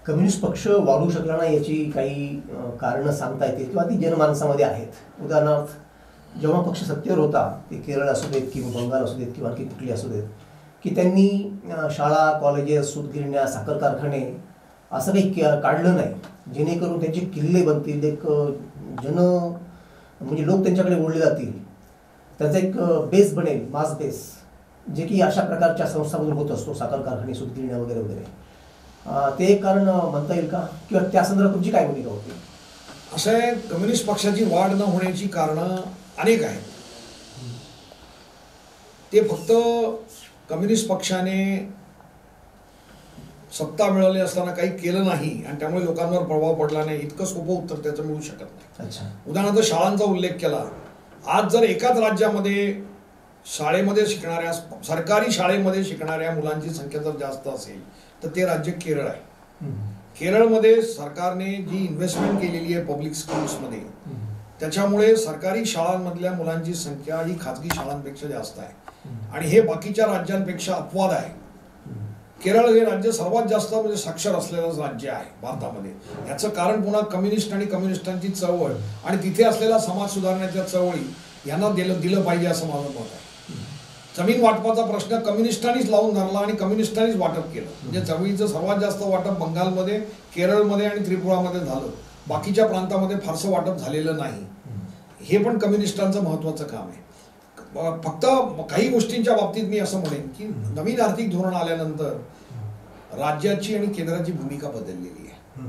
[SPEAKER 1] कम्युनिस्ट पक्ष वाढू शकला नाही याची काही कारणं सांगता येतील किंवा ती जनमानसामध्ये आहेत. उदाहरणार्थ जेव्हा पक्ष सत्तेवर होता, ते केरळ असू देत किंवा बंगाल असू देत किंवा आणखी कुठली असू देत, की त्यांनी शाळा, कॉलेजेस, सूतगिरण्या, साखर कारखाने असं काही काढलं नाही जेणेकरून त्यांचे किल्ले बनतील, एक म्हणजे लोक त्यांच्याकडे ओढले जातील, त्याचा एक बेस बनेल, मास बेस, जे की अशा प्रकारच्या संस्थांमधून होत असतो, साखर कारखाने, सूतगिरण्या वगैरे वगैरे. ते एक कारण म्हणता येईल का, किंवा त्या संदर्भात तुमची काय भूमिका होती?
[SPEAKER 2] असं आहे, कम्युनिस्ट पक्षाची वाढ न होण्याची कारणं अनेक आहेत. ते फक्त कम्युनिस्ट पक्षाने सत्ता मिळवली असताना काही केलं नाही आणि त्यामुळे लोकांवर प्रभाव पडला नाही इतकं सोपं उत्तर त्याचं मिळू शकत नाही. उदाहरणार्थ शाळांचा उल्लेख केला. आज जर एकाच राज्यामध्ये शाळेमध्ये शिकणाऱ्या, सरकारी शाळेमध्ये शिकणाऱ्या मुलांची संख्या जर जास्त असेल तर ते राज्य केरळ आहे. केरळमध्ये सरकारने जी इन्व्हेस्टमेंट केलेली आहे पब्लिक स्कूल्समध्ये, त्याच्यामुळे सरकारी शाळांमधल्या मुलांची संख्या ही खाजगी शाळांपेक्षा जास्त आहे. आणि हे बाकीच्या राज्यांपेक्षा अपवाद आहे. केरळ हे राज्य सर्वात जास्त म्हणजे साक्षर असलेलं राज्य आहे भारतामध्ये. याचं कारण पुन्हा कम्युनिस्ट आणि कम्युनिस्टांची चळवळ आणि तिथे असलेला समाज सुधारण्याच्या चळवळी यांना दिलं पाहिजे असं माझं मत आहे. जमीन वाटपाचा प्रश्न कम्युनिस्टांनीच लावून धरला आणि कम्युनिस्टांनीच वाटप केलं. म्हणजे जमिनीचं सर्वात जास्त वाटप बंगालमध्ये, केरळमध्ये आणि त्रिपुरामध्ये झालं. बाकीच्या प्रांतामध्ये फारसं वाटप झालेलं नाही. हे पण कम्युनिस्टांचं महत्त्वाचं काम आहे. फक्त काही गोष्टींच्या बाबतीत मी असं म्हणेन की नवीन आर्थिक धोरण आल्यानंतर राज्याची आणि केंद्राची भूमिका बदललेली आहे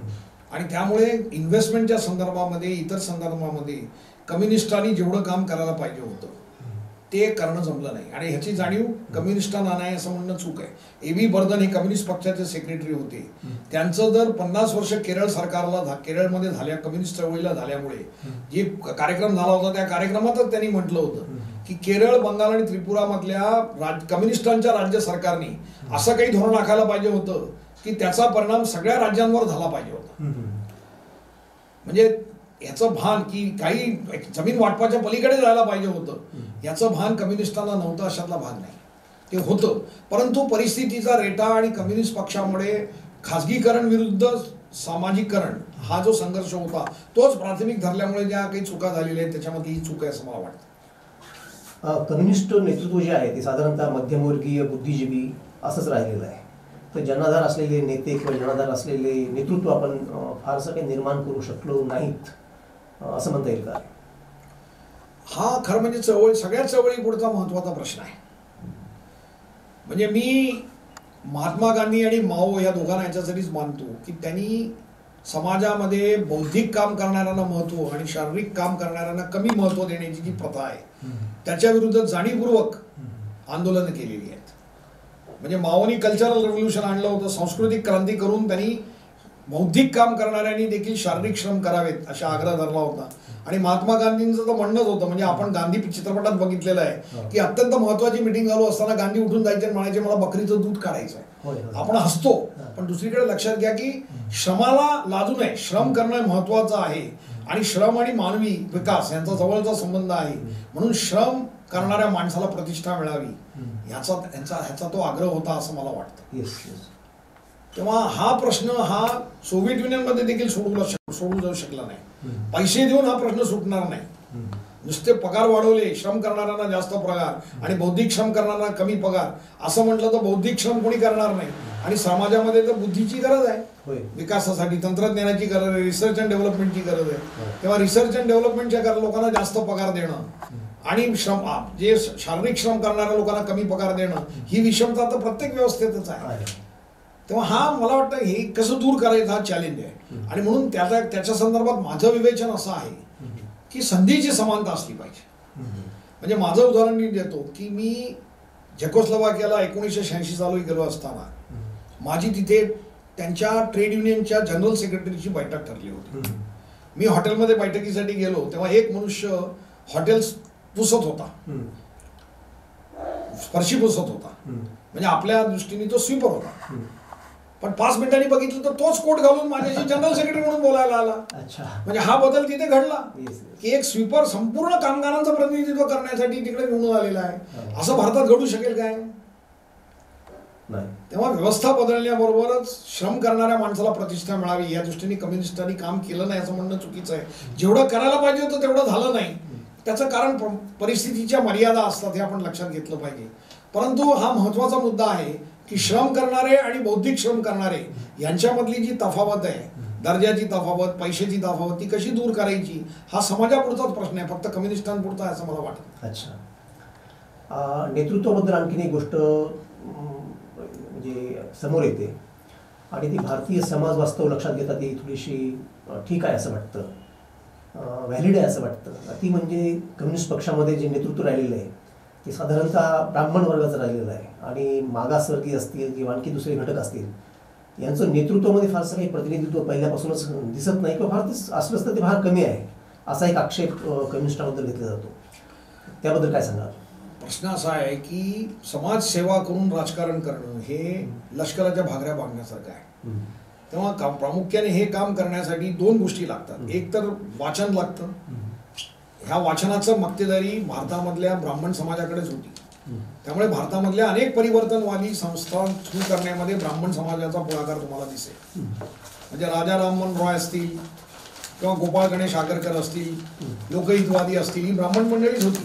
[SPEAKER 2] आणि त्यामुळे इन्व्हेस्टमेंटच्या संदर्भामध्ये, इतर संदर्भामध्ये कम्युनिस्टांनी जेवढं काम करायला पाहिजे होतं ते करणं जमलं नाही आणि ह्याची जाणीव कम्युनिस्टांना नाही असं म्हणणं चूक आहे. ए.व्ही. बर्धन हे कम्युनिस्ट पक्षाचे सेक्रेटरी होते. त्यांचं जर 50 वर्ष केरळ सरकारला केरळमध्ये झाल्या कम्युनिस्ट चळवळीला झाल्यामुळे जे कार्यक्रम झाला होता त्या कार्यक्रमातच त्यांनी म्हटलं होतं की केरळ, बंगाल आणि त्रिपुरामधल्या कम्युनिस्टांच्या राज्य सरकारने असं काही धोरण आखायला पाहिजे होतं की त्याचा परिणाम सगळ्या राज्यांवर झाला पाहिजे होता. म्हणजे याचं भान की काही जमीन वाटपाच्या पलीकडे जायला पाहिजे होतं याचं भान कम्युनिस्टांना नव्हतं अशातला भाग नाही. ते होतं, परंतु परिस्थितीचा रेटा आणि कम्युनिस्ट पक्षामुळे खाजगीकरण विरुद्ध सामाजिकरण हा जो संघर्ष होता तोच प्राथमिक धरल्यामुळे ज्या काही चुका झालेल्या आहेत त्याच्यामध्ये ही चूक आहे असं मला वाटतं.
[SPEAKER 1] कम्युनिस्ट नेतृत्व जे आहे ते साधारणतः मध्यमवर्गीय बुद्धिजीवी असंच राहिलेलं आहे. तर जनाधार असलेले नेते किंवा जनाधार असलेले नेतृत्व आपण फारसं काही निर्माण करू शकलो नाहीत असं म्हणता येईल का?
[SPEAKER 2] हा खरं म्हणजे सगळ्या चळवळी पुढचा महत्वाचा प्रश्न आहे. म्हणजे मी महात्मा गांधी आणि माओ या दोघांना याच्यासाठीच मानतो की त्यांनी समाजामध्ये बौद्धिक काम करणाऱ्यांना महत्व आणि शारीरिक काम करणाऱ्यांना कमी महत्व देण्याची जी प्रथा आहे त्याच्या विरुद्ध जाणीवपूर्वक आंदोलनं केलेली आहेत. म्हणजे माओनी कल्चरल रेव्होल्युशन आणलं होतं, सांस्कृतिक क्रांती करून त्यांनी बौद्धिक काम करणाऱ्यांनी देखील शारीरिक श्रम करावेत असा आग्रह धरला होता. आणि महात्मा गांधींचं तर म्हणणंच होतं, म्हणजे आपण गांधी चित्रपटात बघितलेलं आहे की अत्यंत महत्वाची मिटिंग चालू असताना गांधी उठून जायचे आणि म्हणायचे मला बकरीचं दूध काढायचं आहे. आपण हसतो, पण दुसरीकडे लक्षात घ्या की श्रमाला लाजू नये, श्रम करणं महत्वाचं आहे आणि श्रम आणि मानवी विकास यांचा जवळचा संबंध आहे. म्हणून श्रम करणाऱ्या माणसाला प्रतिष्ठा मिळावी ह्याचा तो आग्रह होता असं मला वाटतं. तेव्हा हा प्रश्न हा सोव्हिएत युनियनमध्ये देखील सोडू जाऊ शकला नाही. पैसे देऊन हा प्रश्न सुटणार नाही. नुसते पगार वाढवले, श्रम करणाऱ्यांना जास्त पगार आणि बौद्धिक श्रम करणाऱ्यांना कमी पगार असं म्हटलं तर बौद्धिक श्रम कोणी करणार नाही. आणि समाजामध्ये तर बुद्धीची गरज आहे, विकासासाठी तंत्रज्ञानाची गरज आहे, रिसर्च अँड डेव्हलपमेंटची गरज आहे. तेव्हा रिसर्च अँड डेव्हलपमेंटच्या लोकांना जास्त पगार देणं आणि जे शारीरिक श्रम करणाऱ्या लोकांना कमी पगार देणं ही विषमता तर प्रत्येक व्यवस्थेतच आहे. तेव्हा हा मला वाटतं हे कसं दूर करायचं हा चॅलेंज आहे. आणि म्हणून त्याच्या संदर्भात माझं विवेचन असं आहे की संधीची समानता असली पाहिजे. म्हणजे माझं उदाहरण मी देतो की मी झेकोस्लोवाकियाला 1986 साली गेलो असताना माझी तिथे त्यांच्या ट्रेड युनियनच्या जनरल सेक्रेटरीची बैठक ठरली होती. मी हॉटेलमध्ये बैठकीसाठी गेलो तेव्हा एक मनुष्य हॉटेल पुसत होता, फरशी पुसत होता, म्हणजे आपल्या दृष्टीने तो स्वीपर होता. पण 5 मिनिटांनी बघितलं तर तोच कोट घालून माझ्याशी जनरल सेक्रेटरी म्हणून बोलायला आला. म्हणजे हा बदल तिथे घडला की एक स्वीपर संपूर्ण कामगारांचं प्रतिनिधित्व करण्यासाठी तिकडे निवडून आलेला आहे. असं भारतात घडू शकेल काय? तेव्हा व्यवस्था बदलण्याबरोबरच श्रम करणाऱ्या माणसाला प्रतिष्ठा मिळावी या दृष्टीने कम्युनिस्टांनी काम केलं नाही असं म्हणणं चुकीचं आहे. जेवढं करायला पाहिजे होतं तेवढं झालं नाही. त्याचं कारण परिस्थितीच्या मर्यादा असतात हे आपण लक्षात घेतलं पाहिजे. परंतु हा महत्वाचा मुद्दा आहे की श्रम करणारे आणि बौद्धिक श्रम करणारे यांच्यामधली जी तफावत आहे, दर्जाची तफावत, पैशाची तफावत, ती कशी दूर करायची हा समाजापुरताच प्रश्न आहे, फक्त कम्युनिस्टांपुरता आहे असं मला वाटतं.
[SPEAKER 1] अच्छा, नेतृत्वाबद्दल आणखीन एक गोष्ट म्हणजे समोर येते आणि ती भारतीय समाज वास्तव लक्षात घेतात ती थोडीशी ठीक आहे असं वाटतं, व्हॅलिड आहे असं वाटतं. ती म्हणजे कम्युनिस्ट पक्षामध्ये जे नेतृत्व राहिलेलं आहे ते साधारणतः ब्राह्मण वर्गाचं राहिलेलं आहे आणि मागासवर्गीय असतील किंवा आणखी दुसरे घटक असतील यांचं नेतृत्वामध्ये फारसं काही प्रतिनिधित्व पहिल्यापासूनच दिसत नाही किंवा फार असलंच तर ते फार कमी आहे असा एक आक्षेप कम्युनिस्टांबद्दल घेतला जातो. त्याबद्दल काय सांगाल?
[SPEAKER 2] प्रश्न असा आहे की समाजसेवा करून राजकारण करणं हे लष्कराच्या भागऱ्या बांधण्यासारखं आहे. तेव्हा प्रामुख्याने हे काम करण्यासाठी 2 गोष्टी लागतात. एक तर वाचन लागतं. ह्या वाचनाचं मक्तेदारी भारतामधल्या ब्राह्मण समाजाकडेच होती. त्यामुळे भारतामधल्या अनेक परिवर्तनवादी संस्था सुरू करण्यामध्ये ब्राह्मण समाजाचा पुढाकार तुम्हाला दिसेल. म्हणजे राजा राममोहन रॉय असतील किंवा गोपाळ गणेश आगरकर असतील, लोकहितवादी असतील, ही ब्राह्मण मंडळीच होती.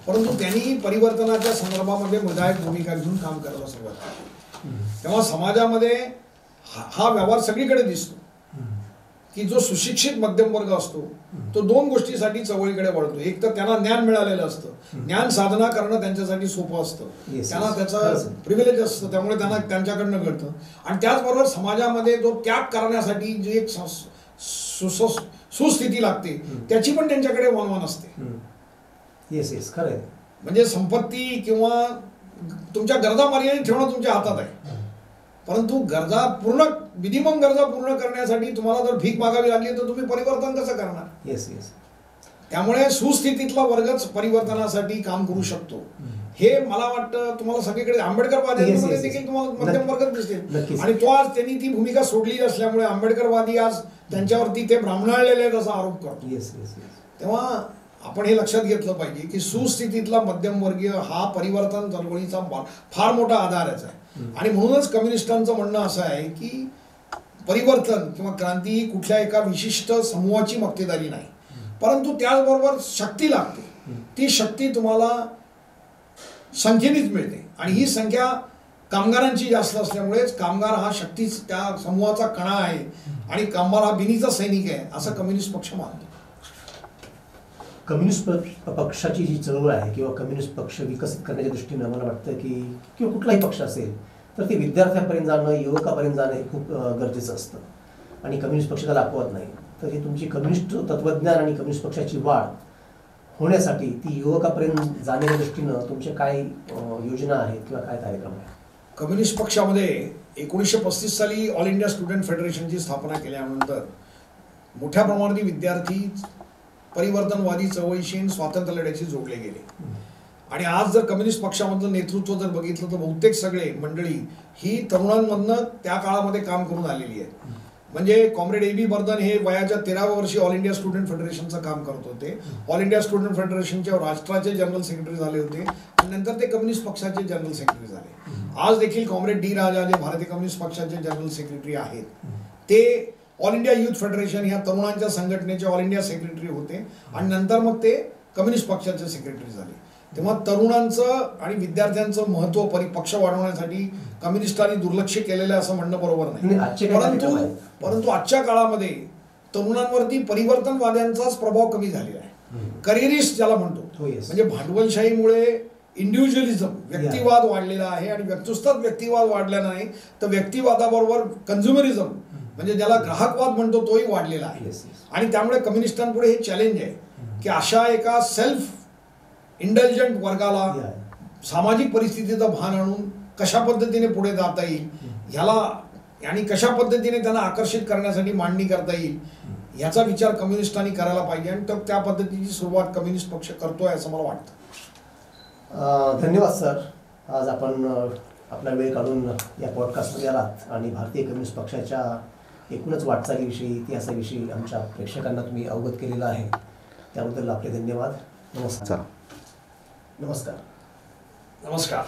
[SPEAKER 2] परंतु त्यांनी परिवर्तनाच्या संदर्भामध्ये निर्णायक भूमिका घेऊन काम करायला सुरुवात केली. तेव्हा समाजामध्ये हा व्यवहार सगळीकडे दिसतो की जो सुशिक्षित मध्यम वर्ग असतो तो दोन गोष्टीसाठी चळवळीकडे वळतो. एक तर त्यांना ज्ञान मिळालेलं असतं, ज्ञान साधना करणं त्यांच्यासाठी सोपं असतं, त्यांना त्याचं प्रिव्हिलेज असतं, त्यामुळे त्यांना त्यांच्याकडनं घडतं. आणि त्याचबरोबर समाजामध्ये जो त्याग करण्यासाठी जी एक सुस्थिती लागते त्याची पण त्यांच्याकडे वणवण असते.
[SPEAKER 1] येस खरं आहे.
[SPEAKER 2] म्हणजे संपत्ती किंवा तुमच्या गरजा मर्यादित ठेवणं तुमच्या हातात आहे, परंतु गरजा पूर्ण विधिमन गरजा पूर्ण करण्यासाठी तुम्हाला जर भीक मागावी लागली तर तुम्ही परिवर्तन कसं करणार.
[SPEAKER 1] येस.
[SPEAKER 2] त्यामुळे सुस्थितीतला वर्गच परिवर्तनासाठी काम करू शकतो. हे मला वाटतं तुम्हाला सगळीकडे आंबेडकरवाद्यांमध्ये देखील तुम्हाला मध्यम वर्गच दिसतील. आणि तो आज त्यांनी ती भूमिका सोडली असल्यामुळे आंबेडकरवादी आज त्यांच्यावरती ते ब्राह्मणाळलेले असा आरोप करतो. तेव्हा आपण हे लक्षात घेतलं पाहिजे की सुस्थितीतला मध्यमवर्गीय हा परिवर्तन चळवळीचा फार मोठा आधारच आहे. आणि म्हणूनच कम्युनिस्टांचं म्हणणं असं आहे की परिवर्तन किंवा क्रांती ही कुठल्या एका विशिष्ट समूहाची मक्तेदारी नाही, परंतु त्याचबरोबर शक्ती लागते. ती शक्ती तुम्हाला संख्येनेच मिळते आणि ही संख्या कामगारांची जास्त असल्यामुळेच कामगार हा शक्ती त्या समूहाचा कणा आहे आणि कामगार हा बिनीचा सैनिक आहे असं कम्युनिस्ट पक्ष मानतो.
[SPEAKER 1] कम्युनिस्ट पक्षाची जी चळवळ आहे किंवा कम्युनिस्ट पक्ष विकसित करण्याच्या दृष्टीनं मला वाटतं की किंवा कुठलाही पक्ष असेल तर ते विद्यार्थ्यांपर्यंत जाणं, युवकापर्यंत जाणं हे खूप गरजेचं असतं. आणि कम्युनिस्ट पक्ष त्याला अपवाद नाही. तर ही तुमची कम्युनिस्ट तत्त्वज्ञान आणि कम्युनिस्ट पक्षाची वाढ होण्यासाठी ती युवकापर्यंत जाण्याच्या दृष्टीनं तुमच्या काय योजना आहेत किंवा काय कार्यक्रम आहे.
[SPEAKER 2] कम्युनिस्ट पक्षामध्ये 1935 साली ऑल इंडिया स्टुडंट फेडरेशनची स्थापना केल्यानंतर मोठ्या प्रमाणात विद्यार्थी परिवर्तनवादी चळवळीशी स्वातंत्र्य लढ्याशी जोडले गेले. आणि आज जर कम्युनिस्ट पक्षामधलं नेतृत्व जर बघितलं तर बहुतेक सगळे मंडळी ही तरुणांमधनं त्या काळामध्ये काम करून आलेली आहे. म्हणजे कॉम्रेड A.B. बर्दन हे वयाच्या 13व्या वर्षी ऑल इंडिया स्टुडंट फेडरेशनचं काम करत होते. ऑल इंडिया स्टुडंट फेडरेशनच्या राष्ट्राचे जनरल सेक्रेटरी झाले होते आणि नंतर ते कम्युनिस्ट पक्षाचे जनरल सेक्रेटरी झाले. आज देखील कॉम्रेड D. राजा जे भारतीय कम्युनिस्ट पक्षाचे जनरल सेक्रेटरी आहेत ते ऑल इंडिया युथ फेडरेशन ह्या तरुणांच्या संघटनेचे ऑल इंडिया सेक्रेटरी होते आणि नंतर मग ते कम्युनिस्ट पक्षाचे सेक्रेटरी झाले. तेव्हा तरुणांचं आणि विद्यार्थ्यांचं महत्व पक्ष वाढवण्यासाठी कम्युनिस्टांनी दुर्लक्ष केलेलं असं म्हणणं बरोबर नाही. परंतु आजच्या काळामध्ये तरुणांवरती परिवर्तनवाद्यांचाच प्रभाव कमी झालेला आहे. करिअरिस्ट ज्याला म्हणतो, म्हणजे भांडवलशाहीमुळे इंडिव्हिज्युअलिझम व्यक्तिवाद वाढलेला आहे आणि नुसताच व्यक्तिवाद वाढला नाही तर व्यक्तिवादाबरोबर कन्झ्युमरिझम म्हणजे ज्याला ग्राहकवाद म्हणतो तोही वाढलेला आहे. आणि त्यामुळे कम्युनिस्टांपुढे हे चॅलेंज आहे की अशा एका सेल्फ इंटेलिजंट वर्गाला सामाजिक परिस्थितीचं भान आणून कशा पद्धतीने पुढे जाता येईल ह्याला आणि कशा पद्धतीने त्यांना आकर्षित करण्यासाठी मांडणी करता येईल याचा विचार कम्युनिस्टांनी करायला पाहिजे आणि त्या पद्धतीची सुरुवात कम्युनिस्ट पक्ष करतोय असं मला वाटतं.
[SPEAKER 1] धन्यवाद सर. आज आपण आपला वेळ काढून या पॉडकास्टमध्ये आलात आणि भारतीय कम्युनिस्ट पक्षाच्या एकूणच वाटचालीविषयी, इतिहासाविषयी आमच्या प्रेक्षकांना तुम्ही अवगत केलेलं आहे. त्याबद्दल आपले धन्यवाद. नमस्कार.
[SPEAKER 2] नमस्कार.